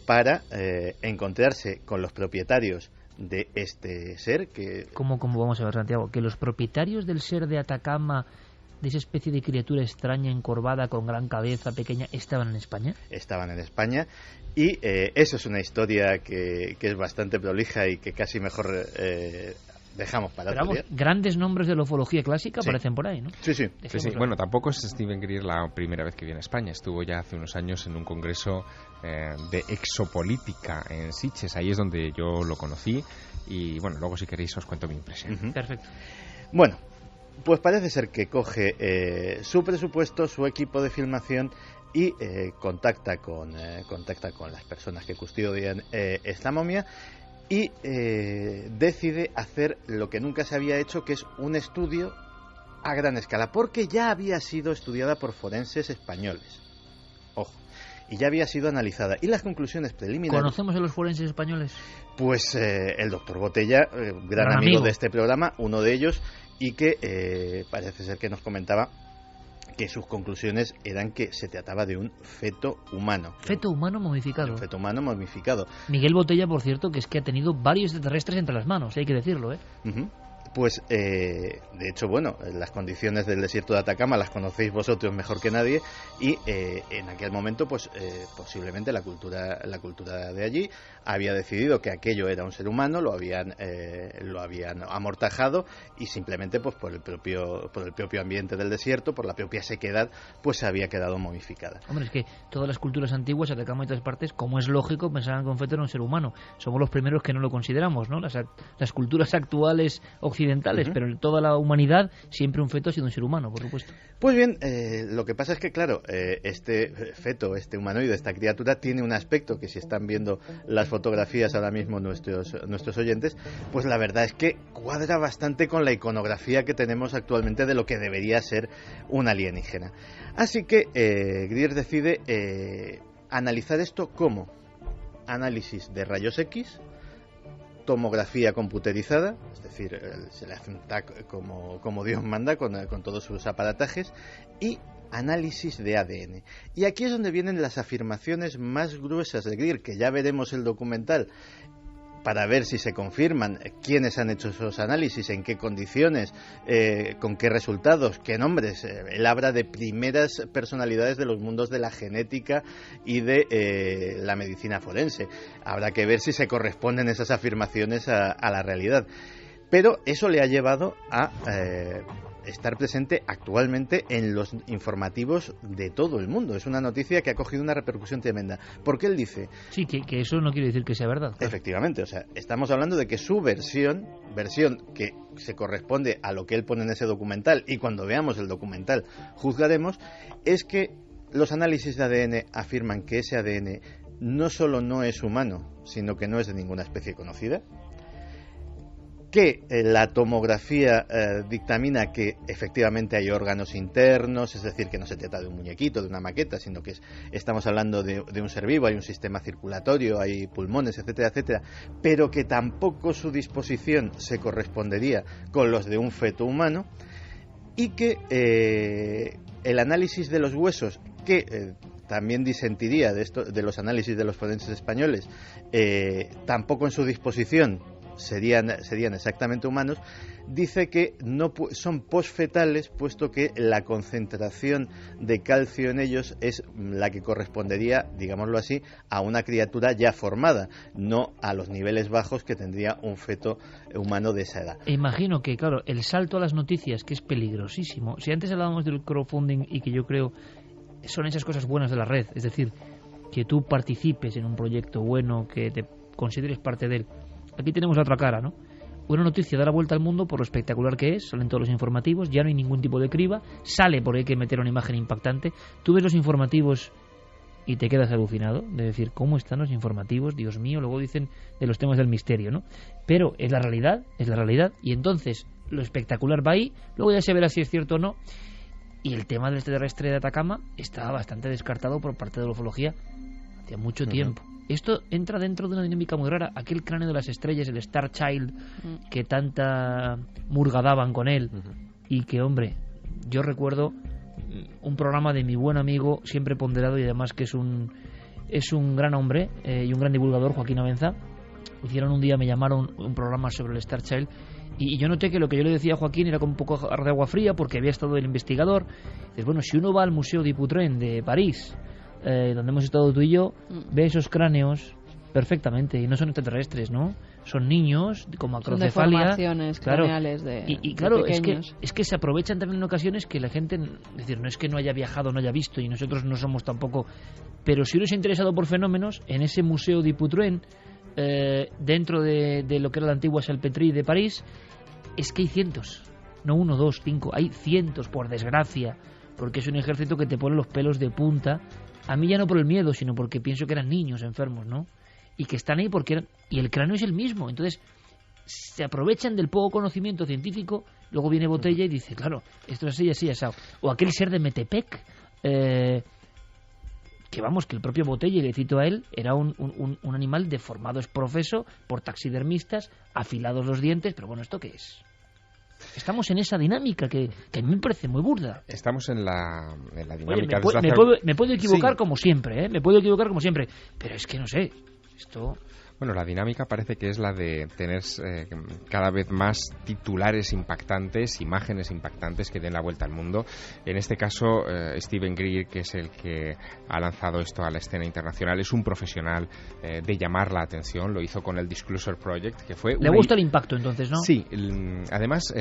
para encontrarse con los propietarios de este ser que... ¿Cómo vamos a ver, Santiago? Que los propietarios del ser de Atacama, de esa especie de criatura extraña, encorvada, con gran cabeza, pequeña, ¿estaban en España? Estaban en España, y eso es una historia que es bastante prolija y que casi mejor... dejamos para otro día. Grandes nombres de la ufología clásica aparecen por ahí, ¿no? Sí. Bueno, tampoco es Stephen Greer la primera vez que viene a España. Estuvo ya hace unos años en un congreso de exopolítica en Sitges. Ahí es donde yo lo conocí. Y bueno, luego si queréis os cuento mi impresión. Perfecto. Bueno, Pues parece ser que coge su presupuesto, su equipo de filmación y contacta con las personas que custodian esta momia y decide hacer lo que nunca se había hecho, que es un estudio a gran escala, porque ya había sido estudiada por forenses españoles. Ojo. Y ya había sido analizada. Y las conclusiones preliminares... ¿Conocemos a los forenses españoles? Pues el doctor Botella, gran amigo de este programa, uno de ellos, y que parece ser que nos comentaba que sus conclusiones eran que se trataba de un feto humano. Feto humano momificado. Un feto humano momificado. Miguel Botella, por cierto, que es que ha tenido varios extraterrestres entre las manos, hay que decirlo, ¿eh? Uh-huh. Pues, de hecho, bueno, las condiciones del desierto de Atacama las conocéis vosotros mejor que nadie y en aquel momento, pues, posiblemente la cultura de allí había decidido que aquello era un ser humano, lo habían amortajado y simplemente, pues, por el propio ambiente del desierto, por la propia sequedad, pues se había quedado momificada. Hombre, es que todas las culturas antiguas, Atacama y otras partes, como es lógico, pensaban que un feto era un ser humano. Somos los primeros que no lo consideramos, ¿no? Las culturas actuales occidentales, pero en toda la humanidad siempre un feto ha sido un ser humano, por supuesto. Pues bien, lo que pasa es que, claro, este feto, este humanoide, esta criatura tiene un aspecto que si están viendo las fotografías ahora mismo nuestros oyentes, pues la verdad es que cuadra bastante con la iconografía que tenemos actualmente de lo que debería ser un alienígena. Así que Grier decide analizar esto como análisis de rayos X, tomografía computerizada, es decir, se le hace un TAC como Dios manda con todos sus aparatajes, y análisis de ADN. Y aquí es donde vienen las afirmaciones más gruesas de Grier, que ya veremos el documental para ver si se confirman quiénes han hecho esos análisis, en qué condiciones, con qué resultados, qué nombres. Él habla de primeras personalidades de los mundos de la genética y de la medicina forense. Habrá que ver si se corresponden esas afirmaciones a la realidad. Pero eso le ha llevado a estar presente actualmente en los informativos de todo el mundo. Es una noticia que ha cogido una repercusión tremenda. Porque él dice... Sí, que eso no quiere decir que sea verdad. Claro. Efectivamente, o sea, estamos hablando de que su versión que se corresponde a lo que él pone en ese documental, y cuando veamos el documental juzgaremos, es que los análisis de ADN afirman que ese ADN no solo no es humano, sino que no es de ninguna especie conocida, que la tomografía dictamina que efectivamente hay órganos internos, es decir, que no se trata de un muñequito, de una maqueta, sino que estamos hablando de un ser vivo, hay un sistema circulatorio, hay pulmones, etcétera, etcétera, pero que tampoco su disposición se correspondería con los de un feto humano, y que el análisis de los huesos, que también disentiría de los análisis de los forenses españoles, tampoco en su disposición serían exactamente humanos, dice que no son posfetales, puesto que la concentración de calcio en ellos es la que correspondería, digámoslo así, a una criatura ya formada, no a los niveles bajos que tendría un feto humano de esa edad. Imagino que, claro, el salto a las noticias, que es peligrosísimo. Si antes hablábamos del crowdfunding y que yo creo son esas cosas buenas de la red, es decir, que tú participes en un proyecto bueno, que te consideres parte de él. Aquí tenemos la otra cara, ¿no? Una noticia da la vuelta al mundo por lo espectacular que es, salen todos los informativos, ya no hay ningún tipo de criba, sale porque hay que meter una imagen impactante. Tú ves los informativos y te quedas alucinado de decir, ¿cómo están los informativos? Dios mío, luego dicen de los temas del misterio, ¿no? Pero es la realidad, y entonces lo espectacular va ahí, luego ya se verá si es cierto o no. Y el tema del extraterrestre de Atacama está bastante descartado por parte de la ufología hace mucho tiempo. Esto entra dentro de una dinámica muy rara. Aquel cráneo de las estrellas, el Star Child, que tanta murga daban con él, y que, hombre, yo recuerdo un programa de mi buen amigo, siempre ponderado y además que es un gran hombre y un gran divulgador, Joaquín Abenza. Hicieron un día, me llamaron un programa sobre el Star Child, y yo noté que lo que yo le decía a Joaquín era como un poco de agua fría, porque había estado el investigador. Dices, bueno, si uno va al Museo Dupuytren de París, donde hemos estado tú y yo, ve esos cráneos perfectamente, y no son extraterrestres, ¿no? Son niños con macrocefalia, son deformaciones craneales, claro, y claro, de es que se aprovechan también en ocasiones que la gente, es decir, no es que no haya viajado, no haya visto, y nosotros no somos tampoco, pero si uno se ha interesado por fenómenos, en ese Museo Dupuytren, dentro de lo que era la antigua Salpêtrière de París, es que hay cientos. no 1, 2, 5, hay cientos, por desgracia, porque es un ejército que te pone los pelos de punta. A mí ya no por el miedo, sino porque pienso que eran niños enfermos, ¿no? Y que están ahí porque eran... Y el cráneo es el mismo, entonces se aprovechan del poco conocimiento científico. Luego viene Botella y dice, claro, esto es así, asado. O aquel ser de Metepec, que vamos, que el propio Botella, le cito a él, era un animal deformado, es profeso por taxidermistas, afilados los dientes, pero bueno, ¿esto qué es? Estamos en esa dinámica que a mí me parece muy burda. Estamos en la dinámica. Oye, me puedo equivocar, sí, como siempre, me puedo equivocar como siempre, pero es que no sé, esto... Bueno, la dinámica parece que es la de tener cada vez más titulares impactantes, imágenes impactantes que den la vuelta al mundo. En este caso, Steven Greer, que es el que ha lanzado esto a la escena internacional, es un profesional de llamar la atención. Lo hizo con el Disclosure Project, que fue... ¿Le gusta el impacto, entonces, no? Sí. Además,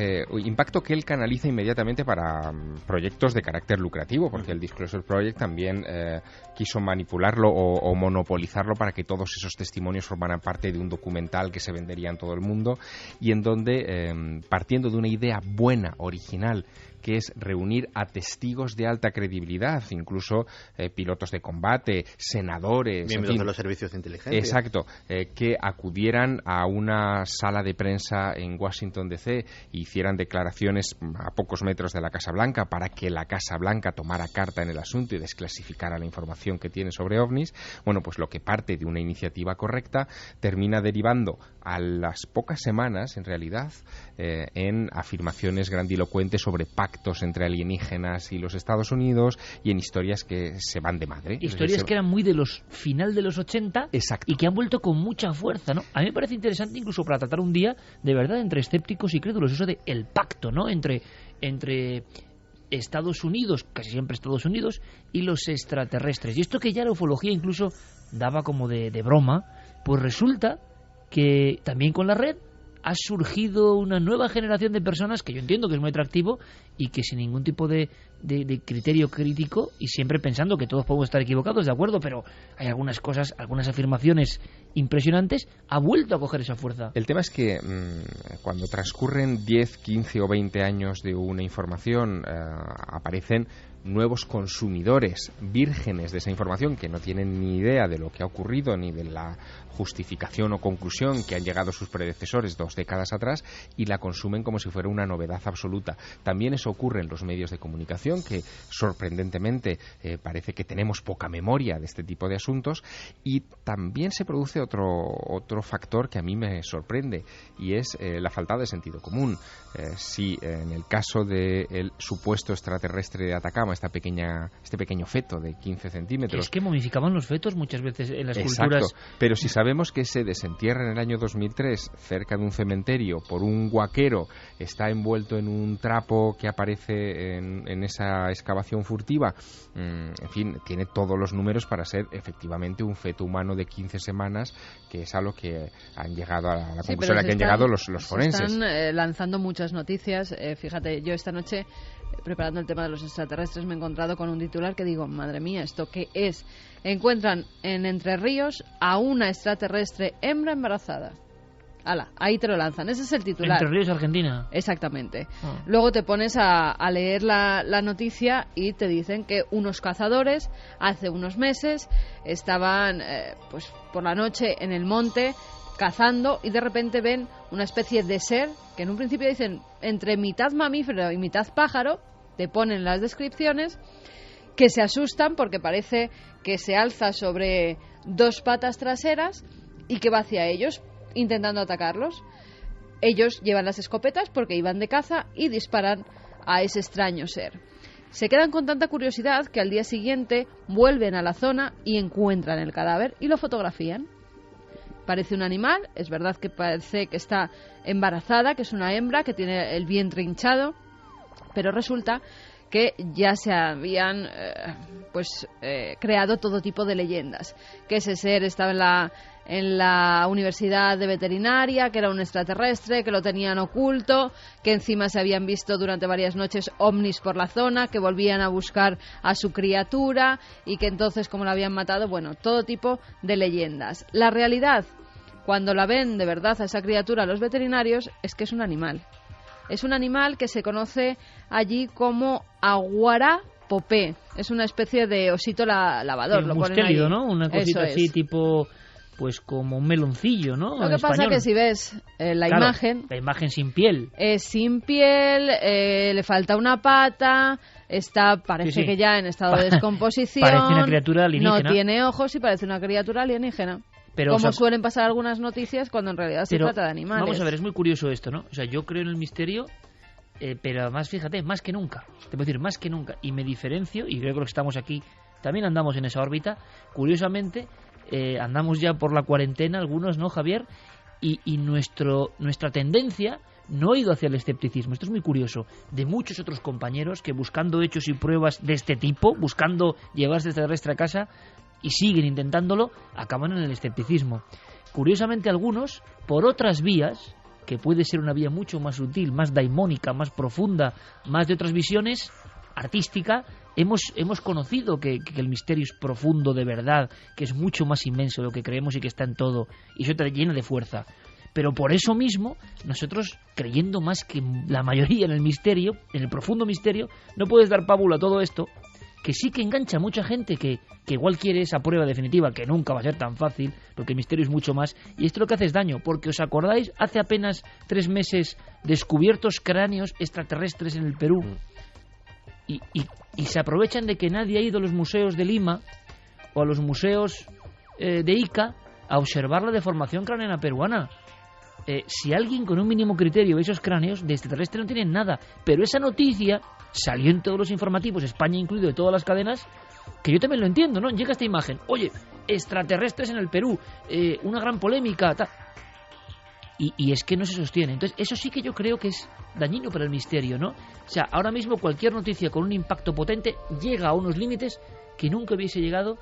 impacto que él canaliza inmediatamente para proyectos de carácter lucrativo, porque el Disclosure Project también quiso manipularlo o monopolizarlo para que todos esos testimonios formaran parte de un documental que se vendería en todo el mundo, y en donde, partiendo de una idea buena, original, que es reunir a testigos de alta credibilidad, incluso pilotos de combate, senadores... Miembros de los servicios de inteligencia. Exacto, que acudieran a una sala de prensa en Washington D.C. e hicieran declaraciones a pocos metros de la Casa Blanca para que la Casa Blanca tomara carta en el asunto y desclasificara la información que tiene sobre ovnis. Bueno, pues lo que parte de una iniciativa correcta termina derivando a las pocas semanas, en realidad, en afirmaciones grandilocuentes sobre pactos entre alienígenas y los Estados Unidos, y en historias que se van de madre. Historias que eran muy de los final de los 80. Exacto. Y que han vuelto con mucha fuerza, ¿no? A mí me parece interesante incluso para tratar un día, de verdad, entre escépticos y crédulos, eso de el pacto, ¿no? Entre Estados Unidos, casi siempre Estados Unidos, y los extraterrestres. Y esto que ya la ufología incluso daba como de broma, pues resulta que también con la red ha surgido una nueva generación de personas que yo entiendo que es muy atractivo y que sin ningún tipo de criterio crítico, y siempre pensando que todos podemos estar equivocados, de acuerdo, pero hay algunas cosas, algunas afirmaciones impresionantes, ha vuelto a coger esa fuerza. El tema es que cuando transcurren 10, 15 o 20 años de una información, aparecen nuevos consumidores vírgenes de esa información que no tienen ni idea de lo que ha ocurrido ni de la justificación o conclusión que han llegado sus predecesores 2 décadas atrás, y la consumen como si fuera una novedad absoluta. También eso ocurre en los medios de comunicación, que sorprendentemente parece que tenemos poca memoria de este tipo de asuntos, y también se produce otro factor que a mí me sorprende, y es la falta de sentido común. Si en el caso del supuesto extraterrestre de Atacama, este pequeño feto de 15 centímetros... Es que momificaban los fetos muchas veces en las Exacto, culturas. pero si sabemos que se desentierra en el año 2003 cerca de un cementerio por un huaquero, está envuelto en un trapo que aparece en esa excavación furtiva, en fin, tiene todos los números para ser efectivamente un feto humano de 15 semanas, que es a lo que han llegado, a la conclusión a la que han llegado los forenses. Están lanzando muchas noticias. Fíjate, yo esta noche, preparando el tema de los extraterrestres, me he encontrado con un titular que digo, madre mía, ¿esto qué es? Encuentran en Entre Ríos a una extraterrestre hembra embarazada. Ala, ahí te lo lanzan, ese es el titular. Entre Ríos, Argentina. Exactamente. Luego te pones a leer la noticia y te dicen que unos cazadores hace unos meses estaban pues por la noche en el monte cazando, y de repente ven una especie de ser que en un principio dicen entre mitad mamífero y mitad pájaro, te ponen las descripciones, que se asustan porque parece que se alza sobre 2 patas traseras y que va hacia ellos intentando atacarlos. Ellos llevan las escopetas porque iban de caza y disparan a ese extraño ser. Se quedan con tanta curiosidad que al día siguiente vuelven a la zona y encuentran el cadáver y lo fotografían. Parece un animal, es verdad que parece que está embarazada, que es una hembra, que tiene el vientre hinchado, pero resulta que ya se habían creado todo tipo de leyendas, que ese ser estaba en la universidad de veterinaria, que era un extraterrestre, que lo tenían oculto, que encima se habían visto durante varias noches ovnis por la zona, que volvían a buscar a su criatura y que entonces, como la habían matado, bueno, todo tipo de leyendas. La realidad, cuando la ven de verdad a esa criatura los veterinarios, es que es un animal. Es un animal que se conoce allí como aguara popé. Es una especie de osito lavador. Un mustélido, ¿no? Una cosita así tipo... Pues como un meloncillo, ¿no? Lo que pasa que si ves la imagen... La imagen sin piel. Es sin piel, le falta una pata, parece que ya en estado de descomposición. Parece una criatura alienígena. No tiene ojos y parece una criatura alienígena. Pero, como suelen pasar algunas noticias cuando en realidad se trata de animales. Vamos a ver, es muy curioso esto, ¿no? O sea, yo creo en el misterio, pero además, fíjate, más que nunca. Te puedo decir, más que nunca. Y me diferencio, y creo que estamos aquí, también andamos en esa órbita. Curiosamente... andamos ya por la cuarentena, algunos, ¿no, Javier? Y nuestra tendencia no ha ido hacia el escepticismo. Esto es muy curioso. De muchos otros compañeros que buscando hechos y pruebas de este tipo, buscando llevarse extraterrestre a casa y siguen intentándolo, acaban en el escepticismo. Curiosamente algunos, por otras vías, que puede ser una vía mucho más sutil, más daimónica, más profunda, más de otras visiones, artística, hemos conocido que el misterio es profundo de verdad, que es mucho más inmenso de lo que creemos y que está en todo, y eso te llena de fuerza. Pero por eso mismo, nosotros, creyendo más que la mayoría en el misterio, en el profundo misterio, no puedes dar pábulo a todo esto, que sí que engancha a mucha gente que igual quiere esa prueba definitiva, que nunca va a ser tan fácil, porque el misterio es mucho más, y esto es lo que hace es daño, porque os acordáis, hace apenas 3 meses, descubiertos cráneos extraterrestres en el Perú, y se aprovechan de que nadie ha ido a los museos de Lima o a los museos de Ica a observar la deformación craneana peruana. Si alguien con un mínimo criterio ve esos cráneos, de extraterrestre no tienen nada, pero esa noticia salió en todos los informativos, España incluido, de todas las cadenas, que yo también lo entiendo, ¿no? Llega esta imagen, oye, extraterrestres en el Perú, una gran polémica, tal. Y es que no se sostiene. Entonces, eso sí que yo creo que es dañino para el misterio, ¿no? O sea, ahora mismo cualquier noticia con un impacto potente llega a unos límites que nunca hubiese llegado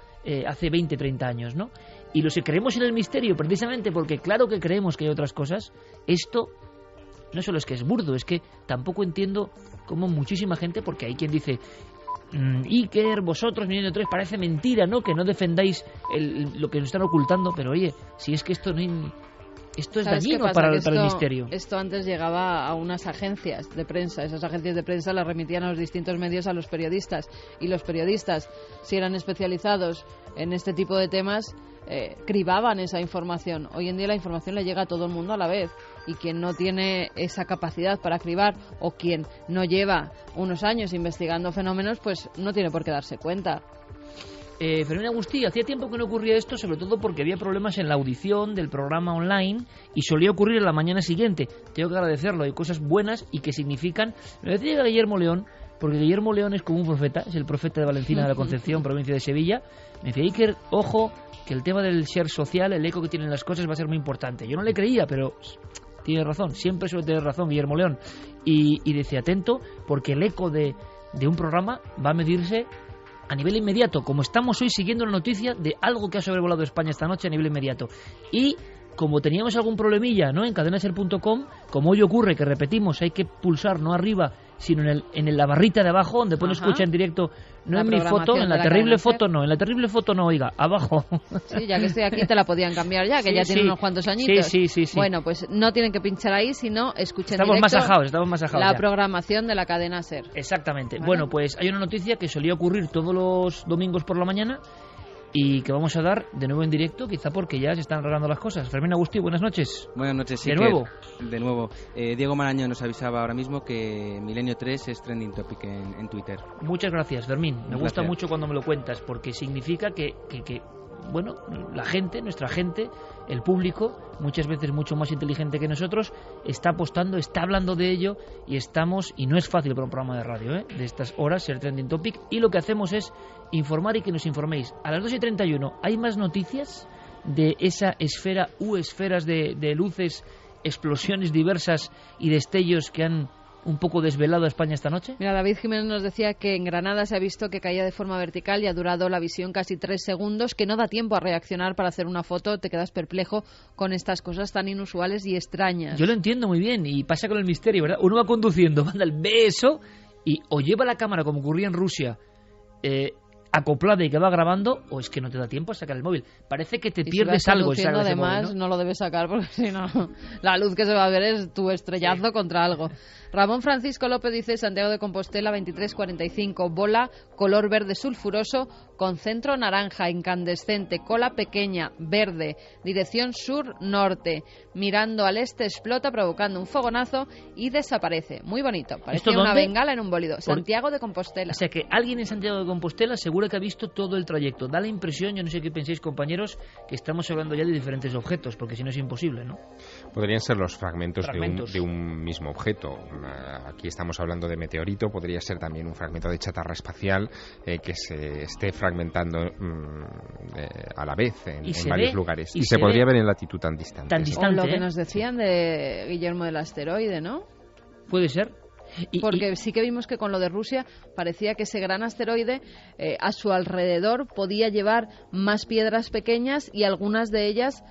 hace 20, 30 años, ¿no? Y los que creemos en el misterio, precisamente porque claro que creemos que hay otras cosas, esto no solo es que es burdo, es que tampoco entiendo cómo muchísima gente, porque hay quien dice... Iker, vosotros, Milenio 3, parece mentira, ¿no? Que no defendáis lo que nos están ocultando, pero oye, si es que esto no... Esto es dañino para el misterio. Esto antes llegaba a unas agencias de prensa. Esas agencias de prensa las remitían a los distintos medios a los periodistas. Y los periodistas, si eran especializados en este tipo de temas, cribaban esa información. Hoy en día la información le llega a todo el mundo a la vez. Y quien no tiene esa capacidad para cribar o quien no lleva unos años investigando fenómenos, pues no tiene por qué darse cuenta. Fermín Agustí, hacía tiempo que no ocurría esto, sobre todo porque había problemas en la audición del programa online y solía ocurrir en la mañana siguiente. Tengo que agradecerlo, hay cosas buenas y que significan... Me decía Guillermo León, porque Guillermo León es como un profeta, es el profeta de Valencina de la Concepción, provincia de Sevilla. Me decía, Iker, ojo, que el tema del share social, el eco que tienen las cosas va a ser muy importante. Yo no le creía, pero tiene razón, siempre suele tener razón Guillermo León. Y decía, atento, porque el eco de un programa va a medirse a nivel inmediato, como estamos hoy siguiendo la noticia de algo que ha sobrevolado España esta noche a nivel inmediato. Y como teníamos algún problemilla, ¿no?, en cadenaser.com, como hoy ocurre, que repetimos, hay que pulsar no arriba, sino en la barrita de abajo, donde pone escucha en directo, no en mi foto, en la terrible foto no, en la terrible foto no, oiga, abajo. Sí, ya que estoy aquí te la podían cambiar ya, que sí, ya tiene unos cuantos añitos. Sí. Bueno, pues no tienen que pinchar ahí, sino escuchen estamos directo estamos más ajados la ya. Programación de la cadena SER. Exactamente. ¿Vale? Bueno, pues hay una noticia que solía ocurrir todos los domingos por la mañana y que vamos a dar de nuevo en directo, quizá porque ya se están arreglando las cosas. Fermín Agustí, buenas noches. Buenas noches, sí. De nuevo. Diego Marañón nos avisaba ahora mismo que Milenio 3 es trending topic en Twitter. Muchas gracias, Fermín. Me gusta mucho cuando me lo cuentas, porque significa que bueno, la gente, nuestra gente, el público, muchas veces mucho más inteligente que nosotros, está apostando, está hablando de ello y estamos, y no es fácil para un programa de radio, de estas horas, ser trending topic, y lo que hacemos es informar y que nos informéis. A las 2:31 hay más noticias de esa esfera esferas de luces, explosiones diversas y destellos que han un poco desvelado a España esta noche. Mira, David Jiménez nos decía que en Granada se ha visto que caía de forma vertical y ha durado la visión casi 3 segundos, que no da tiempo a reaccionar para hacer una foto. Te quedas perplejo con estas cosas tan inusuales y extrañas. Yo lo entiendo muy bien y pasa con el misterio, ¿verdad? Uno va conduciendo, manda el beso y o lleva la cámara como ocurría en Rusia acoplada y que va grabando, o es que no te da tiempo a sacar el móvil. Parece que te pierdes si vas algo. Además, móvil, ¿no? Lo debes sacar porque si no, la luz que se va a ver es tu estrellazo contra algo. Ramón Francisco López dice: Santiago de Compostela 2345, bola color verde sulfuroso con centro naranja incandescente, cola pequeña, verde, dirección sur-norte, mirando al este explota provocando un fogonazo y desaparece. Muy bonito, parece una bengala en un bólido. Santiago de Compostela. O sea que alguien en Santiago de Compostela seguro que ha visto todo el trayecto. Da la impresión, yo no sé qué pensáis, compañeros, que estamos hablando ya de diferentes objetos, porque si no es imposible, ¿no? Podrían ser los fragmentos. De un mismo objeto. Aquí estamos hablando de meteorito, podría ser también un fragmento de chatarra espacial que se esté fragmentando a la vez en varios lugares. Y se podría ver en latitud tan distante. O lo que nos decían de Guillermo del asteroide, ¿no? Puede ser. Porque sí que vimos que con lo de Rusia parecía que ese gran asteroide a su alrededor podía llevar más piedras pequeñas y algunas de ellas...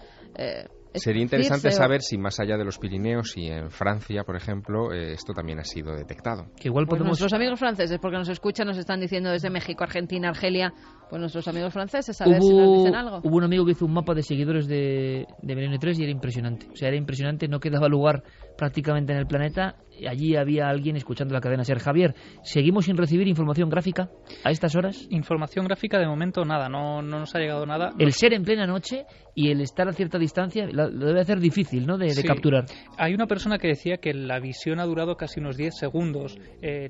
Sería interesante saber si más allá de los Pirineos y en Francia, por ejemplo, esto también ha sido detectado. Que igual podemos... Nuestros amigos franceses, porque nos escuchan, nos están diciendo desde México, Argentina, Argelia, pues nuestros amigos franceses, a ver si nos dicen algo. Hubo un amigo que hizo un mapa de seguidores de Milenio 3 y era impresionante. O sea, era impresionante, no quedaba lugar prácticamente en el planeta. Allí había alguien escuchando la cadena SER. Javier, ¿seguimos sin recibir información gráfica a estas horas? Información gráfica de momento nada, no nos ha llegado nada. El ser en plena noche y el estar a cierta distancia lo debe hacer difícil, ¿no?, de capturar. Hay una persona que decía que la visión ha durado casi unos 10 segundos,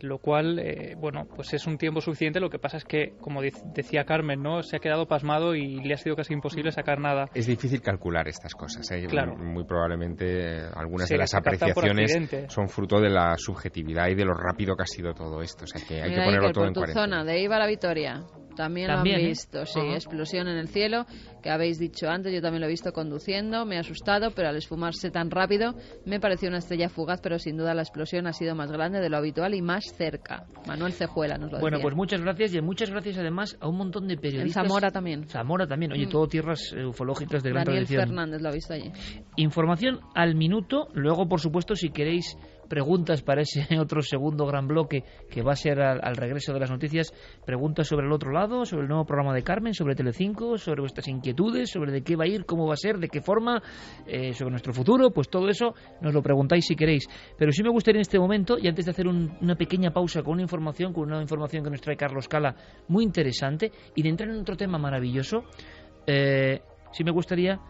lo cual, pues es un tiempo suficiente. Lo que pasa es que, como decía Carmen, ¿no?, se ha quedado pasmado y le ha sido casi imposible sacar nada. Es difícil calcular estas cosas, ¿eh? Claro. Muy probablemente algunas de las apreciaciones son fruto de la subjetividad y de lo rápido que ha sido todo esto. O sea que hay que ponerlo todo en cuarentena. Zona de Eibar a Vitoria. También lo han visto, sí, explosión en el cielo, que habéis dicho antes, yo también lo he visto conduciendo, me ha asustado, pero al esfumarse tan rápido me pareció una estrella fugaz, pero sin duda la explosión ha sido más grande de lo habitual y más cerca. Manuel Cejuela nos lo decía. Bueno, pues muchas gracias, y muchas gracias además a un montón de periodistas. En Zamora también. Zamora también, oye, todo tierras ufológicas de gran tradición. Daniel Fernández lo ha visto allí. Información al minuto, luego por supuesto si queréis preguntas para ese otro segundo gran bloque que va a ser al regreso de las noticias, preguntas sobre el otro lado, sobre el nuevo programa de Carmen, sobre Telecinco, sobre vuestras inquietudes, sobre de qué va a ir, cómo va a ser, de qué forma, sobre nuestro futuro, pues todo eso nos lo preguntáis si queréis. Pero sí me gustaría en este momento, y antes de hacer una pequeña pausa con una información que nos trae Carlos Cala muy interesante, y de entrar en otro tema maravilloso, sí me gustaría,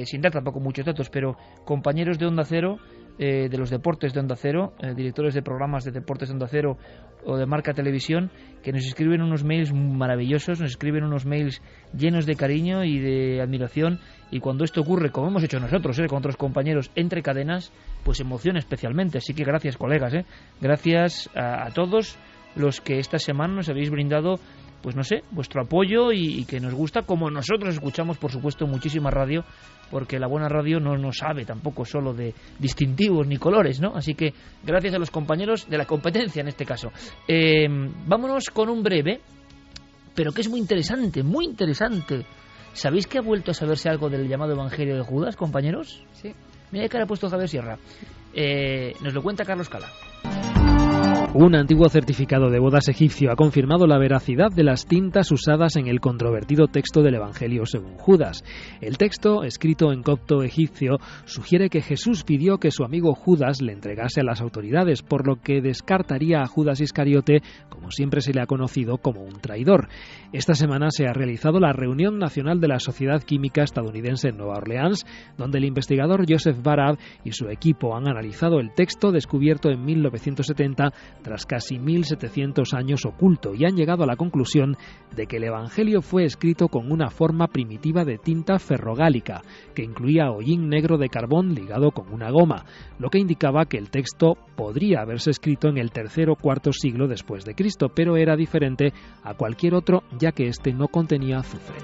sin dar tampoco muchos datos, pero compañeros de Onda Cero, de los deportes de Onda Cero, directores de programas de deportes de Onda Cero o de Marca Televisión, que nos escriben unos mails maravillosos, nos escriben unos mails llenos de cariño y de admiración, y cuando esto ocurre, como hemos hecho nosotros, con otros compañeros entre cadenas, pues emociona especialmente. Así que gracias, colegas, gracias a todos los que esta semana nos habéis brindado, pues no sé, vuestro apoyo y que nos gusta, como nosotros escuchamos, por supuesto, muchísima radio, porque la buena radio no sabe tampoco solo de distintivos ni colores, ¿no? Así que gracias a los compañeros de la competencia en este caso. Vámonos con un breve, pero que es muy interesante, muy interesante. ¿Sabéis que ha vuelto a saberse algo del llamado Evangelio de Judas, compañeros? Sí. Mira qué cara ha puesto Javier Sierra. Nos lo cuenta Carlos Cala. Un antiguo certificado de bodas egipcio ha confirmado la veracidad de las tintas usadas en el controvertido texto del Evangelio según Judas. El texto, escrito en copto egipcio, sugiere que Jesús pidió que su amigo Judas le entregase a las autoridades, por lo que descartaría a Judas Iscariote, como siempre se le ha conocido, como un traidor. Esta semana se ha realizado la reunión nacional de la Sociedad Química Estadounidense en Nueva Orleans, donde el investigador Joseph Barad y su equipo han analizado el texto descubierto en 1970 tras casi 1700 años oculto, y han llegado a la conclusión de que el Evangelio fue escrito con una forma primitiva de tinta ferrogálica, que incluía hollín negro de carbón ligado con una goma, lo que indicaba que el texto podría haberse escrito en el tercer o cuarto siglo después de Cristo, pero era diferente a cualquier otro, ya que este no contenía azufre.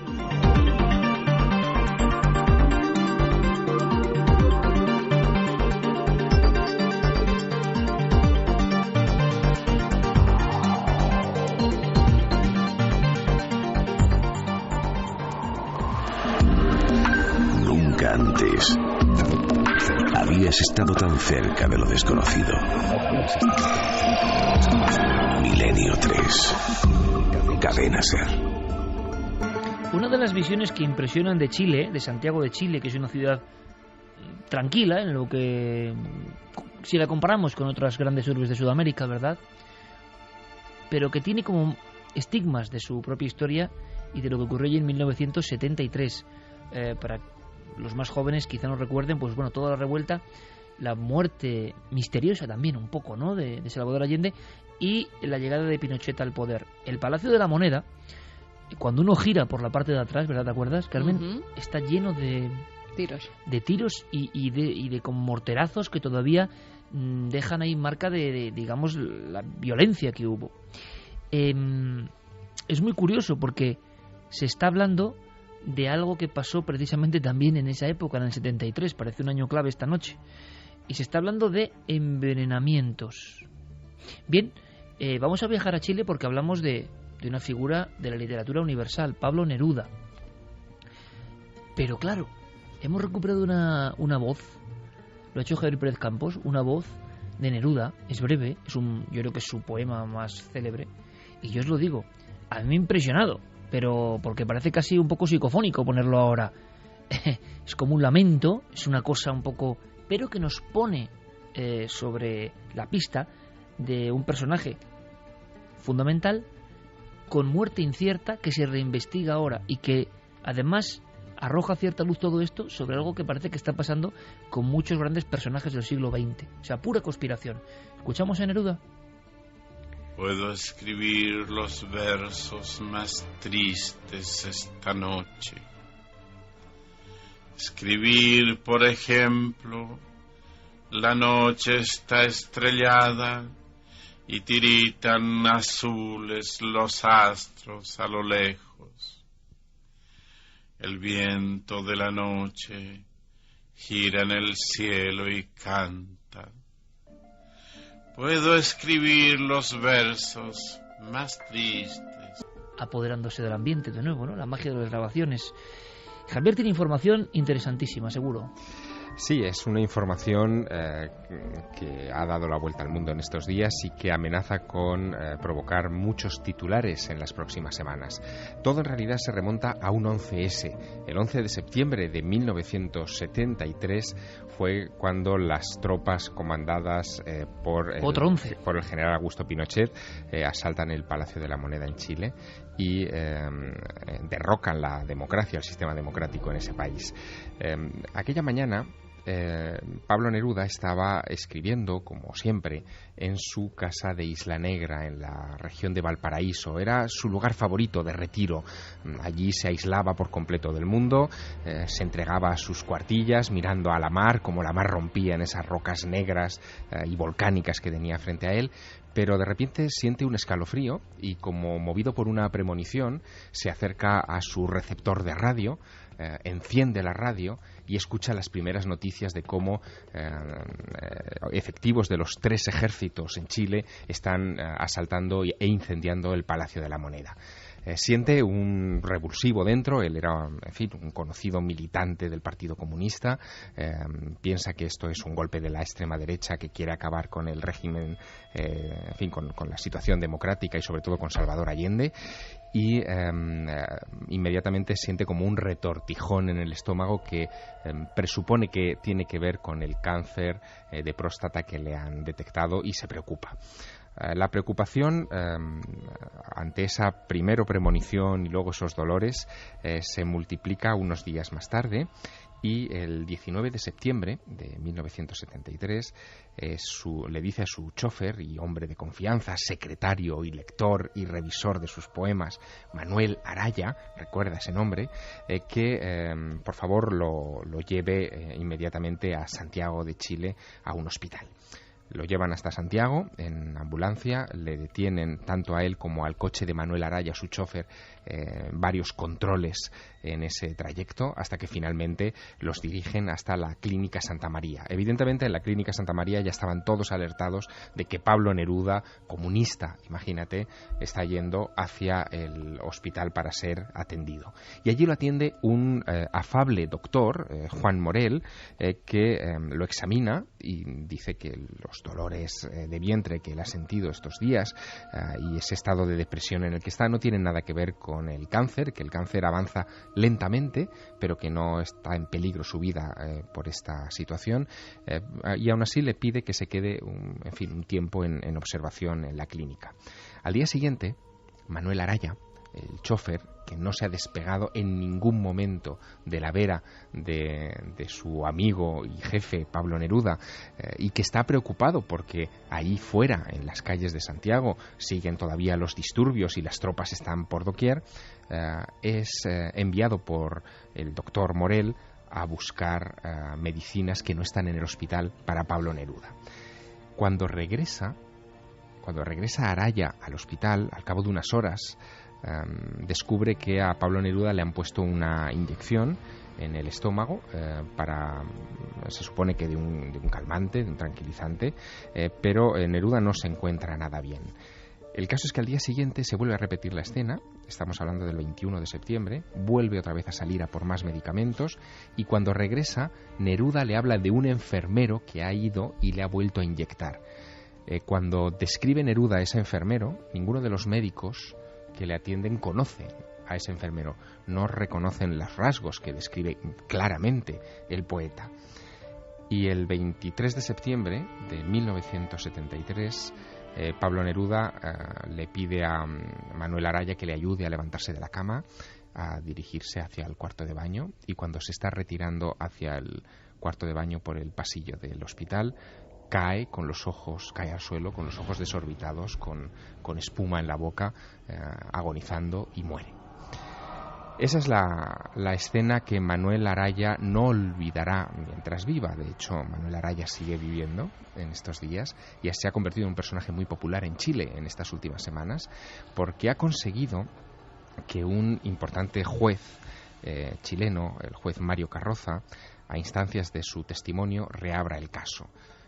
Antes habías estado tan cerca de lo desconocido. Milenio 3. Cadena SER. Una de las visiones que impresionan de Chile, de Santiago de Chile, que es una ciudad tranquila, en lo que, si la comparamos con otras grandes urbes de Sudamérica, ¿verdad?, pero que tiene como estigmas de su propia historia y de lo que ocurrió allí en 1973. Para los más jóvenes quizá no recuerden, pues bueno, toda la revuelta, la muerte misteriosa también un poco, ¿no?, de Salvador Allende, y la llegada de Pinochet al poder. El Palacio de la Moneda, cuando uno gira por la parte de atrás, ¿verdad?, ¿te acuerdas, Carmen? Está lleno de tiros y de con morterazos que todavía dejan ahí marca de digamos, la violencia que hubo. Es muy curioso porque se está hablando de algo que pasó precisamente también en esa época, en el 73, parece un año clave esta noche, y se está hablando de envenenamientos. Bien, vamos a viajar a Chile porque hablamos de una figura de la literatura universal, Pablo Neruda. Pero claro, hemos recuperado una voz, lo ha hecho Javier Pérez Campos, una voz de Neruda, es breve, yo creo que es su poema más célebre, y yo os lo digo, a mí me ha impresionado, pero porque parece casi un poco psicofónico ponerlo ahora. Es como un lamento, es una cosa un poco, pero que nos pone sobre la pista de un personaje fundamental con muerte incierta que se reinvestiga ahora y que además arroja cierta luz todo esto sobre algo que parece que está pasando con muchos grandes personajes del siglo XX. O sea, pura conspiración. ¿Escuchamos a Neruda? Puedo escribir los versos más tristes esta noche. Escribir, por ejemplo, la noche está estrellada y tiritan azules los astros a lo lejos. El viento de la noche gira en el cielo y canta. Puedo escribir los versos más tristes. Apoderándose del ambiente de nuevo, ¿no? La magia de las grabaciones. Javier tiene información interesantísima, seguro. Sí, es una información que ha dado la vuelta al mundo en estos días y que amenaza con provocar muchos titulares en las próximas semanas. Todo en realidad se remonta a un 11S. El 11 de septiembre de 1973 fue cuando las tropas comandadas por el general Augusto Pinochet asaltan el Palacio de la Moneda en Chile y derrocan la democracia, el sistema democrático en ese país. Aquella mañana Pablo Neruda estaba escribiendo, como siempre, en su casa de Isla Negra, en la región de Valparaíso. Era su lugar favorito de retiro. Allí se aislaba por completo del mundo, se entregaba a sus cuartillas, mirando a la mar, como la mar rompía en esas rocas negras y volcánicas que tenía frente a él. Pero de repente siente un escalofrío y, como movido por una premonición, se acerca a su receptor de radio, enciende la radio y escucha las primeras noticias de cómo efectivos de los 3 ejércitos en Chile están asaltando e incendiando el Palacio de la Moneda. Siente un revulsivo dentro. Él era, en fin, un conocido militante del Partido Comunista. Piensa que esto es un golpe de la extrema derecha que quiere acabar con el régimen, en fin, con la situación democrática y sobre todo con Salvador Allende. Y inmediatamente siente como un retortijón en el estómago que presupone que tiene que ver con el cáncer de próstata que le han detectado y se preocupa. La preocupación ante esa primero premonición y luego esos dolores se multiplica unos días más tarde y el 19 de septiembre de 1973 le dice a su chofer y hombre de confianza, secretario y lector y revisor de sus poemas, Manuel Araya, recuerda ese nombre, que por favor lo lleve inmediatamente a Santiago de Chile a un hospital. Lo llevan hasta Santiago en ambulancia, le detienen tanto a él como al coche de Manuel Araya, su chofer, varios controles en ese trayecto, hasta que finalmente los dirigen hasta la Clínica Santa María. Evidentemente en la Clínica Santa María ya estaban todos alertados de que Pablo Neruda, comunista, imagínate, está yendo hacia el hospital para ser atendido. Y allí lo atiende un afable doctor, Juan Morel, que lo examina y dice que los dolores de vientre que él ha sentido estos días y ese estado de depresión en el que está no tienen nada que ver con el cáncer, que el cáncer avanza lentamente, pero que no está en peligro su vida por esta situación, y aún así le pide que se quede un tiempo en observación en la clínica. Al día siguiente, Manuel Araya, el chofer, que no se ha despegado en ningún momento de la vera de su amigo y jefe Pablo Neruda, y que está preocupado porque ahí fuera, en las calles de Santiago, siguen todavía los disturbios y las tropas están por doquier, es enviado por el doctor Morel a buscar medicinas que no están en el hospital para Pablo Neruda. Cuando regresa Araya al hospital, al cabo de unas horas, descubre que a Pablo Neruda le han puesto una inyección en el estómago se supone que de un calmante, de un tranquilizante, pero Neruda no se encuentra nada bien. El caso es que al día siguiente se vuelve a repetir la escena, estamos hablando del 21 de septiembre, vuelve otra vez a salir a por más medicamentos y cuando regresa, Neruda le habla de un enfermero que ha ido y le ha vuelto a inyectar. Cuando describe Neruda a ese enfermero, ninguno de los médicos que le atienden conocen a ese enfermero, no reconocen los rasgos que describe claramente el poeta. Y el 23 de septiembre de 1973, Pablo Neruda le pide a Manuel Araya que le ayude a levantarse de la cama, a dirigirse hacia el cuarto de baño, y cuando se está retirando hacia el cuarto de baño por el pasillo del hospital, cae al suelo con los ojos desorbitados, con espuma en la boca, agonizando y muere. Esa es la escena que Manuel Araya no olvidará mientras viva. De hecho, Manuel Araya sigue viviendo en estos días y se ha convertido en un personaje muy popular en Chile en estas últimas semanas, porque ha conseguido que un importante juez chileno, el juez Mario Carroza, a instancias de su testimonio, reabra el caso.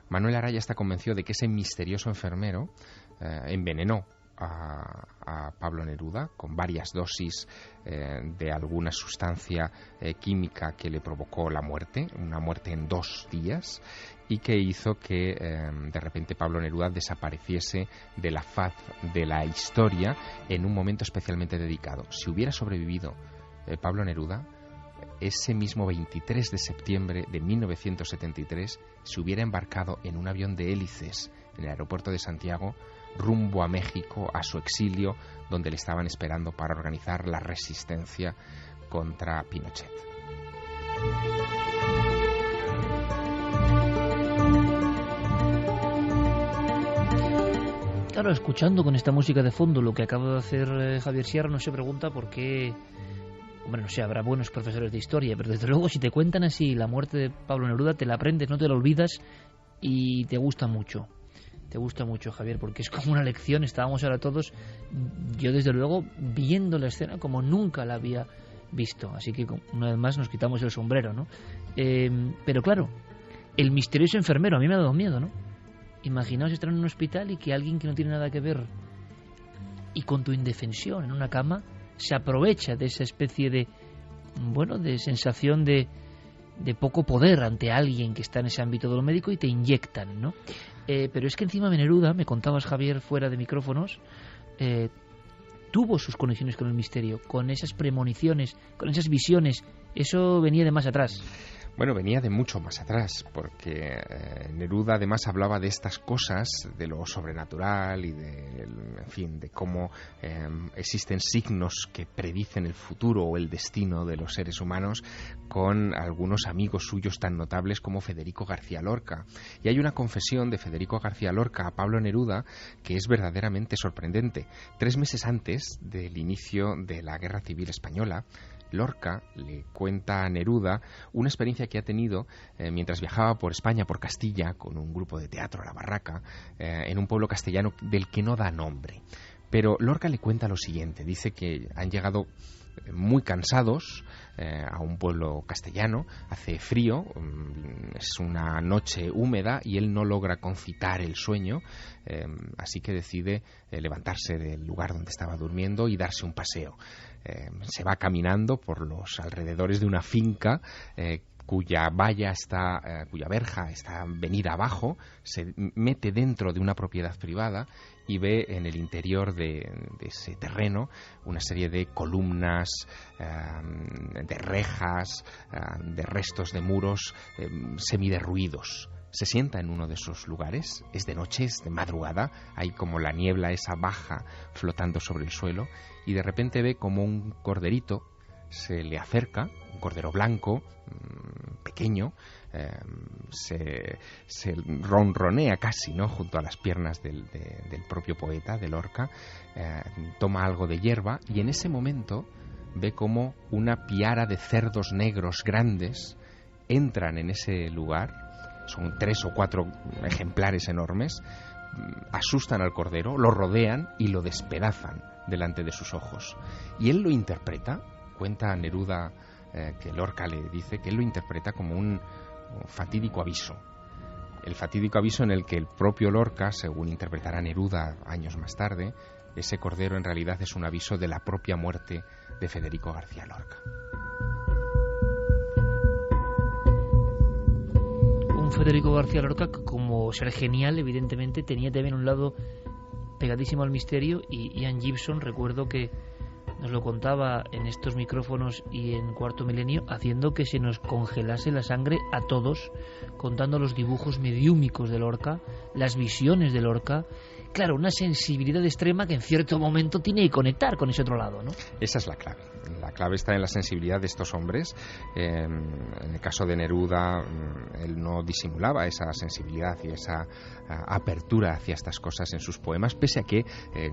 Manuel Araya está convencido de que ese misterioso enfermero envenenó a Pablo Neruda con varias dosis de alguna sustancia química que le provocó la muerte, una muerte en 2 días, y que hizo que de repente Pablo Neruda desapareciese de la faz de la historia en un momento especialmente dedicado. Si hubiera sobrevivido Pablo Neruda, ese mismo 23 de septiembre de 1973 se hubiera embarcado en un avión de hélices en el aeropuerto de Santiago rumbo a México, a su exilio, donde le estaban esperando para organizar la resistencia contra Pinochet. Claro, escuchando con esta música de fondo lo que acaba de hacer Javier Sierra, no se pregunta por qué. Hombre, no sé, habrá buenos profesores de historia, pero desde luego si te cuentan así la muerte de Pablo Neruda, te la aprendes, no te la olvidas y te gusta mucho. Te gusta mucho, Javier, porque es como una lección. Estábamos ahora todos, yo desde luego, viendo la escena como nunca la había visto. Así que una vez más nos quitamos el sombrero, ¿no? Pero claro, el misterioso enfermero, a mí me ha dado miedo, ¿no? Imaginaos estar en un hospital y que alguien que no tiene nada que ver y con tu indefensión en una cama se aprovecha de esa especie de, bueno, de sensación de poco poder ante alguien que está en ese ámbito de lo médico y te inyectan, ¿no? Pero es que encima Neruda, me contabas, Javier, fuera de micrófonos, tuvo sus conexiones con el misterio, con esas premoniciones, con esas visiones. Eso venía de más atrás. Bueno, venía de mucho más atrás, porque Neruda además hablaba de estas cosas, de lo sobrenatural y de cómo existen signos que predicen el futuro o el destino de los seres humanos, con algunos amigos suyos tan notables como Federico García Lorca. Y hay una confesión de Federico García Lorca a Pablo Neruda que es verdaderamente sorprendente. 3 meses antes del inicio de la Guerra Civil Española, Lorca le cuenta a Neruda una experiencia que ha tenido mientras viajaba por España, por Castilla, con un grupo de teatro, La Barraca, en un pueblo castellano del que no da nombre. Pero Lorca le cuenta lo siguiente, dice que han llegado muy cansados a un pueblo castellano, hace frío, es una noche húmeda y él no logra concitar el sueño, así que decide levantarse del lugar donde estaba durmiendo y darse un paseo. Se va caminando por los alrededores de una finca cuya valla está, cuya verja está venida abajo, se mete dentro de una propiedad privada y ve en el interior de ese terreno una serie de columnas, de rejas, de restos de muros semiderruidos. Se sienta en uno de esos lugares, es de noche, es de madrugada, hay como la niebla esa baja flotando sobre el suelo, y de repente ve como un corderito se le acerca, un cordero blanco, pequeño, se ronronea casi, ¿no?, junto a las piernas del propio poeta, de Lorca, toma algo de hierba, y en ese momento ve como una piara de cerdos negros grandes entran en ese lugar. Son 3 o 4 ejemplares enormes, asustan al cordero, lo rodean y lo despedazan delante de sus ojos. Y él lo interpreta, cuenta Neruda, que Lorca le dice que él lo interpreta como un fatídico aviso. El fatídico aviso en el que el propio Lorca, según interpretará Neruda años más tarde, ese cordero en realidad es un aviso de la propia muerte de Federico García Lorca. Federico García Lorca, como ser genial, evidentemente tenía también un lado pegadísimo al misterio, y Ian Gibson, recuerdo que nos lo contaba en estos micrófonos y en Cuarto Milenio, haciendo que se nos congelase la sangre a todos, contando los dibujos mediúmicos de Lorca, las visiones de Lorca. Claro, una sensibilidad extrema que en cierto momento tiene que conectar con ese otro lado, ¿no? Esa es la clave. La clave está en la sensibilidad de estos hombres. En el caso de Neruda, él no disimulaba esa sensibilidad y esa apertura hacia estas cosas en sus poemas, pese a que,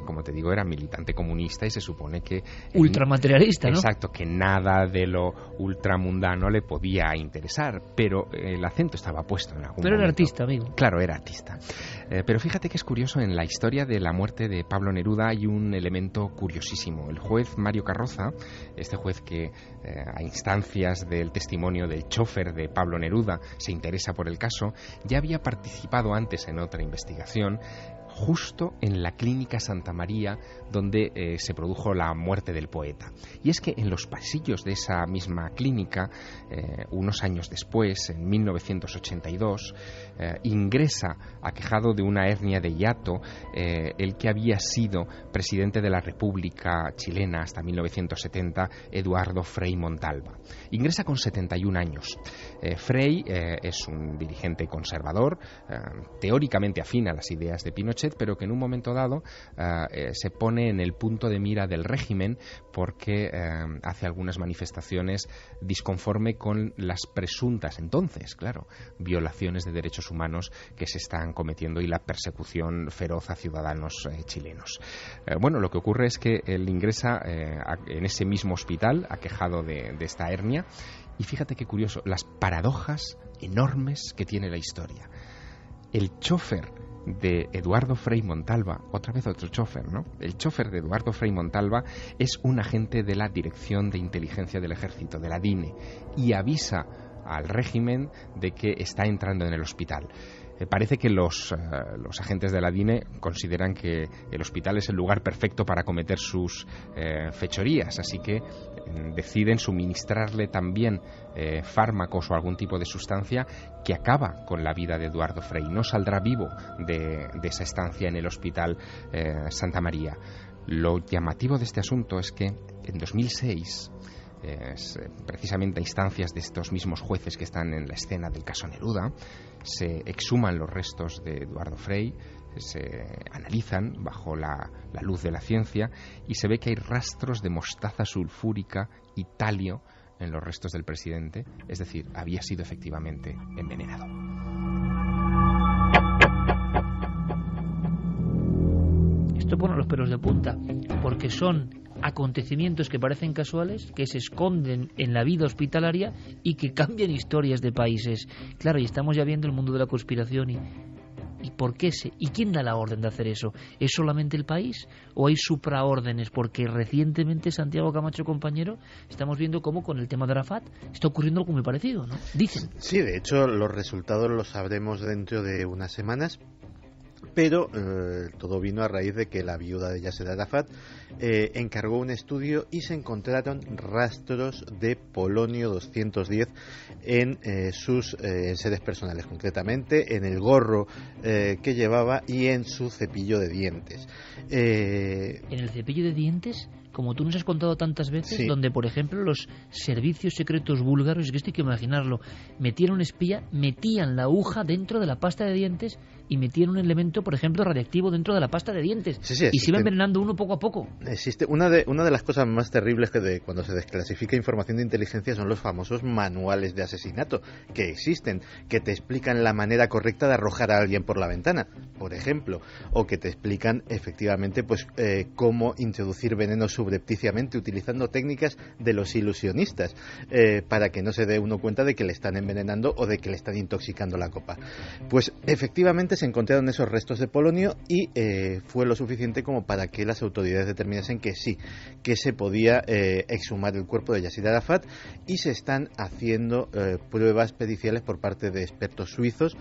como te digo, era militante comunista y se supone que... ultramaterialista, ¿no? Exacto, que nada de lo ultramundano le podía interesar, pero el acento estaba puesto en algún momento. Pero era artista, amigo. Claro, era artista. Pero fíjate que es curioso, en la historia de la muerte de Pablo Neruda hay un elemento curiosísimo. El juez Mario Carroza, este juez que a instancias del testimonio del chofer de Pablo Neruda se interesa por el caso, ya había participado antes en otra investigación justo en la clínica Santa María donde se produjo la muerte del poeta. Y es que en los pasillos de esa misma clínica, unos años después, en 1982, ingresa, aquejado de una hernia de hiato, el que había sido presidente de la República Chilena hasta 1970, Eduardo Frei Montalva. Ingresa con 71 años. Frei es un dirigente conservador, teóricamente afín a las ideas de Pinochet, pero que en un momento dado se pone en el punto de mira del régimen porque hace algunas manifestaciones disconforme con las presuntas, entonces, claro, violaciones de derechos humanos que se están cometiendo y la persecución feroz a ciudadanos chilenos. Bueno, lo que ocurre es que él ingresa en ese mismo hospital, aquejado de esta hernia, y fíjate qué curioso, las paradojas enormes que tiene la historia. El chofer de Eduardo Frei Montalva, otra vez otro chofer, ¿no? El chofer de Eduardo Frei Montalva es un agente de la Dirección de Inteligencia del Ejército, de la DINE, y avisa al régimen de que está entrando en el hospital. Parece que los agentes de la DINE consideran que el hospital es el lugar perfecto para cometer sus fechorías, así que deciden suministrarle también fármacos o algún tipo de sustancia que acaba con la vida de Eduardo Frei. No saldrá vivo de esa estancia en el hospital Santa María. Lo llamativo de este asunto es que en 2006... precisamente a instancias de estos mismos jueces que están en la escena del caso Neruda, se exhuman los restos de Eduardo Frei, se analizan bajo la luz de la ciencia y se ve que hay rastros de mostaza sulfúrica y talio en los restos del presidente, es decir, había sido efectivamente envenenado. Esto pone los pelos de punta, porque son acontecimientos que parecen casuales, que se esconden en la vida hospitalaria y que cambian historias de países. Claro, y estamos ya viendo el mundo de la conspiración y ¿por qué y quién da la orden de hacer eso? ¿Es solamente el país o hay supraórdenes? Porque recientemente, Santiago Camacho, compañero, estamos viendo cómo con el tema de Arafat está ocurriendo algo muy parecido, ¿no? Dicen. Sí, de hecho los resultados los sabremos dentro de unas semanas. Pero todo vino a raíz de que la viuda de Yasser Arafat encargó un estudio y se encontraron rastros de polonio 210 en sus sedes personales, concretamente en el gorro que llevaba y en su cepillo de dientes. ¿En el cepillo de dientes? Como tú nos has contado tantas veces, sí. Donde, por ejemplo, los servicios secretos búlgaros, es que esto hay que imaginarlo, metían un espía, metían la aguja dentro de la pasta de dientes y metían un elemento, por ejemplo, radiactivo dentro de la pasta de dientes. Sí, y se iba envenenando uno poco a poco. Existe una de las cosas más terribles cuando se desclasifica información de inteligencia son los famosos manuales de asesinato que existen, que te explican la manera correcta de arrojar a alguien por la ventana, por ejemplo, o que te explican efectivamente pues cómo introducir veneno subrepticiamente utilizando técnicas de los ilusionistas para que no se dé uno cuenta de que le están envenenando o de que le están intoxicando la copa. Pues efectivamente se encontraron esos restos de polonio y fue lo suficiente como para que las autoridades determinasen que sí, que se podía exhumar el cuerpo de Yasser Arafat, y se están haciendo pruebas periciales por parte de expertos suizos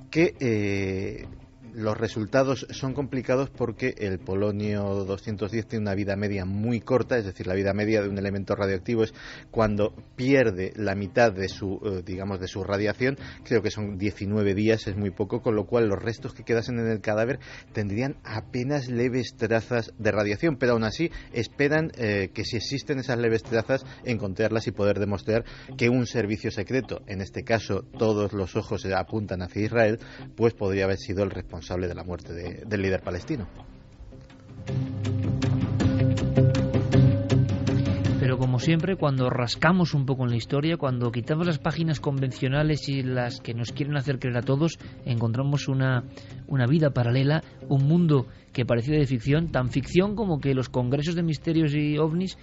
que los resultados son complicados porque el polonio 210 tiene una vida media muy corta, es decir, la vida media de un elemento radioactivo es cuando pierde la mitad de su, digamos, de su radiación, creo que son 19 días, es muy poco, con lo cual los restos que quedasen en el cadáver tendrían apenas leves trazas de radiación, pero aún así esperan que si existen esas leves trazas, encontrarlas y poder demostrar que un servicio secreto, en este caso todos los ojos apuntan hacia Israel, pues podría haber sido el responsable de la muerte del líder palestino. Pero como siempre, cuando rascamos un poco en la historia, cuando quitamos las páginas convencionales y las que nos quieren hacer creer a todos, encontramos una vida paralela, un mundo que parecía de ficción, tan ficción como que los congresos de misterios y ovnis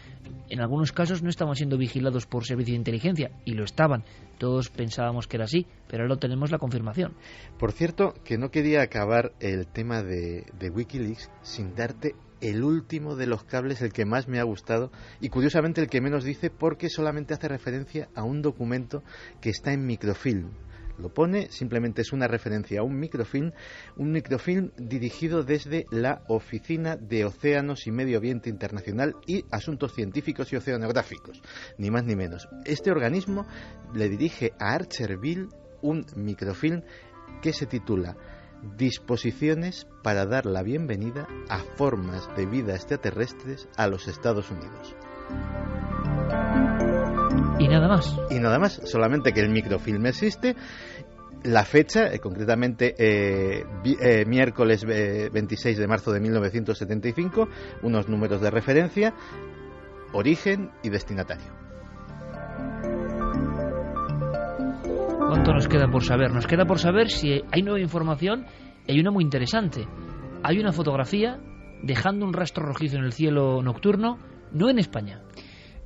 en algunos casos no estaban siendo vigilados por servicios de inteligencia, y lo estaban. Todos pensábamos que era así, pero ahora tenemos la confirmación. Por cierto, que no quería acabar el tema de Wikileaks sin darte el último de los cables, el que más me ha gustado y curiosamente el que menos dice, porque solamente hace referencia a un documento que está en microfilm. Lo pone, simplemente es una referencia a un microfilm dirigido desde la Oficina de Océanos y Medio Ambiente Internacional y Asuntos Científicos y Oceanográficos, ni más ni menos. Este organismo le dirige a Archerville un microfilm que se titula Disposiciones para dar la bienvenida a formas de vida extraterrestres a los Estados Unidos. Y nada más. Y nada más, solamente que el microfilm existe, la fecha, concretamente miércoles 26 de marzo de 1975, unos números de referencia, origen y destinatario. ¿Cuánto nos queda por saber? Nos queda por saber si hay nueva información, y hay una muy interesante. Hay una fotografía dejando un rastro rojizo en el cielo nocturno, no en España.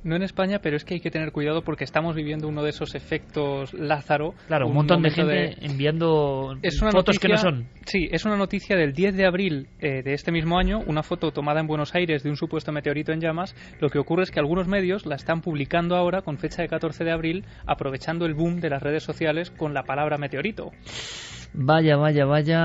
No en España, pero es que hay que tener cuidado porque estamos viviendo uno de esos efectos Lázaro. Claro, un montón de gente enviando fotos que no son. Sí, es una noticia del 10 de abril de este mismo año, una foto tomada en Buenos Aires de un supuesto meteorito en llamas. Lo que ocurre es que algunos medios la están publicando ahora con fecha de 14 de abril, aprovechando el boom de las redes sociales con la palabra meteorito. Vaya,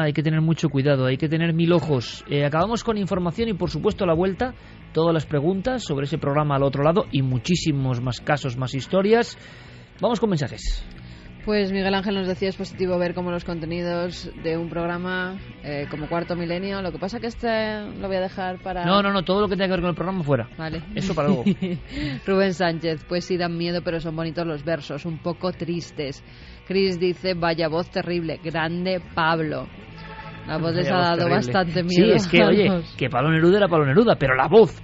hay que tener mucho cuidado, hay que tener 1000 ojos. Acabamos con información y por supuesto a la vuelta todas las preguntas sobre ese programa al otro lado y muchísimos más casos, más historias. Vamos con mensajes. Pues Miguel Ángel nos decía, es positivo ver cómo los contenidos de un programa como Cuarto Milenio, lo que pasa que lo voy a dejar para... No, todo lo que tenga que ver con el programa fuera. Vale. Eso para luego. Rubén Sánchez, pues sí dan miedo, pero son bonitos los versos, un poco tristes. Chris dice, vaya voz terrible, grande Pablo. La voz les ha dado terrible. Bastante miedo. Sí, es que, oye, que Pablo Neruda era Pablo Neruda, pero la voz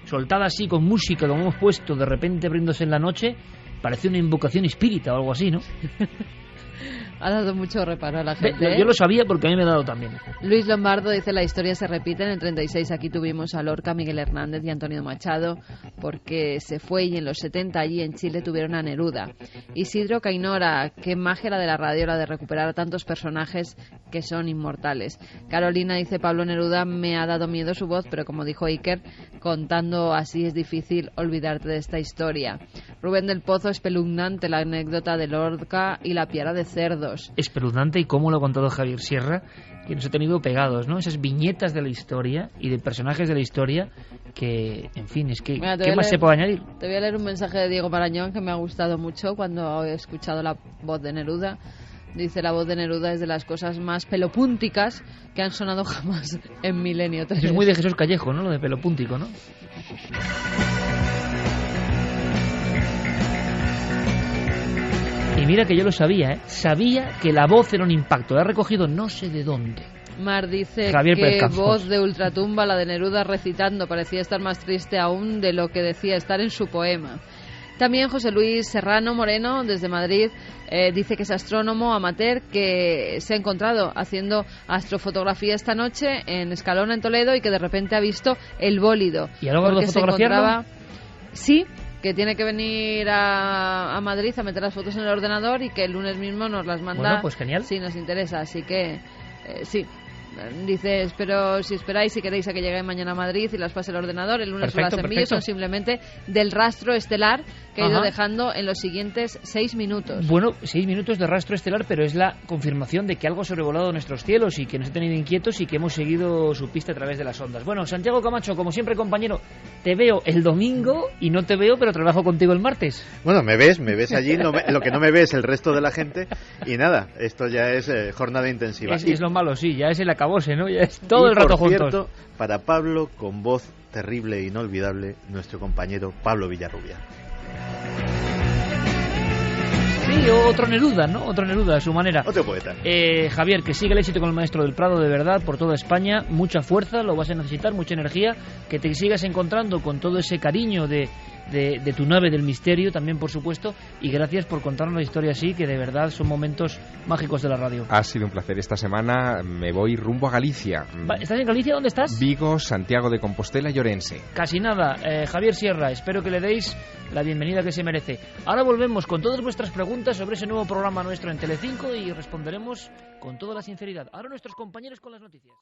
soltada así con música, como hemos puesto, de repente abriéndose en la noche, parece una invocación espírita o algo así, ¿no? Ha dado mucho reparo a la gente. Yo lo sabía porque a mí me ha dado también. Luis Lombardo dice, la historia se repite. En el 36 aquí tuvimos a Lorca, Miguel Hernández y Antonio Machado, porque se fue, y en los 70 allí en Chile tuvieron a Neruda. Isidro Cainora, qué magia la de la radio, la de recuperar a tantos personajes que son inmortales. Carolina dice, Pablo Neruda, me ha dado miedo su voz, pero como dijo Iker, contando así es difícil olvidarte de esta historia. Rubén del Pozo, espeluznante la anécdota de Lorca y la piara de cerdos. Espeluznante, y cómo lo ha contado Javier Sierra, que nos ha tenido pegados, ¿no? Esas viñetas de la historia y de personajes de la historia que, en fin, es que Mira, ¿qué más se puede añadir? Te voy a leer un mensaje de Diego Marañón que me ha gustado mucho cuando he escuchado la voz de Neruda. Dice: la voz de Neruda es de las cosas más pelopúnticas que han sonado jamás en Milenio 3. Eso es muy de Jesús Callejo, ¿no? Lo de pelopúntico, ¿no? Y mira que yo lo sabía, ¿eh? Sabía que la voz era un impacto. La he recogido no sé de dónde. Mar dice Javier que Pérez Campos. voz de ultratumba la de Neruda recitando. Parecía estar más triste aún de lo que decía estar en su poema. También José Luis Serrano Moreno, desde Madrid, dice que es astrónomo amateur que se ha encontrado haciendo astrofotografía esta noche en Escalona, en Toledo, y que de repente ha visto el bólido. ¿Y ahora porque se fotografiarlo? encontraba... Sí, que tiene que venir a Madrid a meter las fotos en el ordenador y que el lunes mismo nos las manda. Bueno, pues genial. Si nos interesa, así que sí. Dice: si esperáis, si queréis, a que llegue mañana a Madrid y las pase el ordenador, el lunes Perfecto, las envío. perfecto. Son simplemente del rastro estelar que ha ido Ajá. dejando en los siguientes 6 minutos. Bueno, 6 minutos de rastro estelar, pero es la confirmación de que algo ha sobrevolado nuestros cielos y que nos ha tenido inquietos y que hemos seguido su pista a través de las ondas. Bueno, Santiago Camacho, como siempre, compañero, te veo el domingo y no te veo, pero trabajo contigo el martes. Bueno, me ves allí, lo que no me ve es el resto de la gente, y nada, esto ya es jornada intensiva. Es lo malo, sí, ya es el acabose, ¿no? Ya es todo el rato por juntos. cierto, para Pablo, con voz terrible e inolvidable, nuestro compañero Pablo Villarrubia. Sí, otro Neruda, ¿no? Otro Neruda a su manera. Otro poeta. Javier, que siga el éxito con el Maestro del Prado, de verdad, por toda España. Mucha fuerza, lo vas a necesitar, mucha energía. Que te sigas encontrando con todo ese cariño de tu nave del misterio, también, por supuesto. Y gracias por contarnos la historia así, que de verdad son momentos mágicos de la radio. Ha sido un placer. Esta semana me voy rumbo a Galicia. ¿Estás en Galicia? ¿Dónde estás? Vigo, Santiago de Compostela y Orense. Casi nada. Javier Sierra, espero que le deis la bienvenida que se merece. Ahora volvemos con todas vuestras preguntas sobre ese nuevo programa nuestro en Telecinco y responderemos con toda la sinceridad. Ahora nuestros compañeros con las noticias.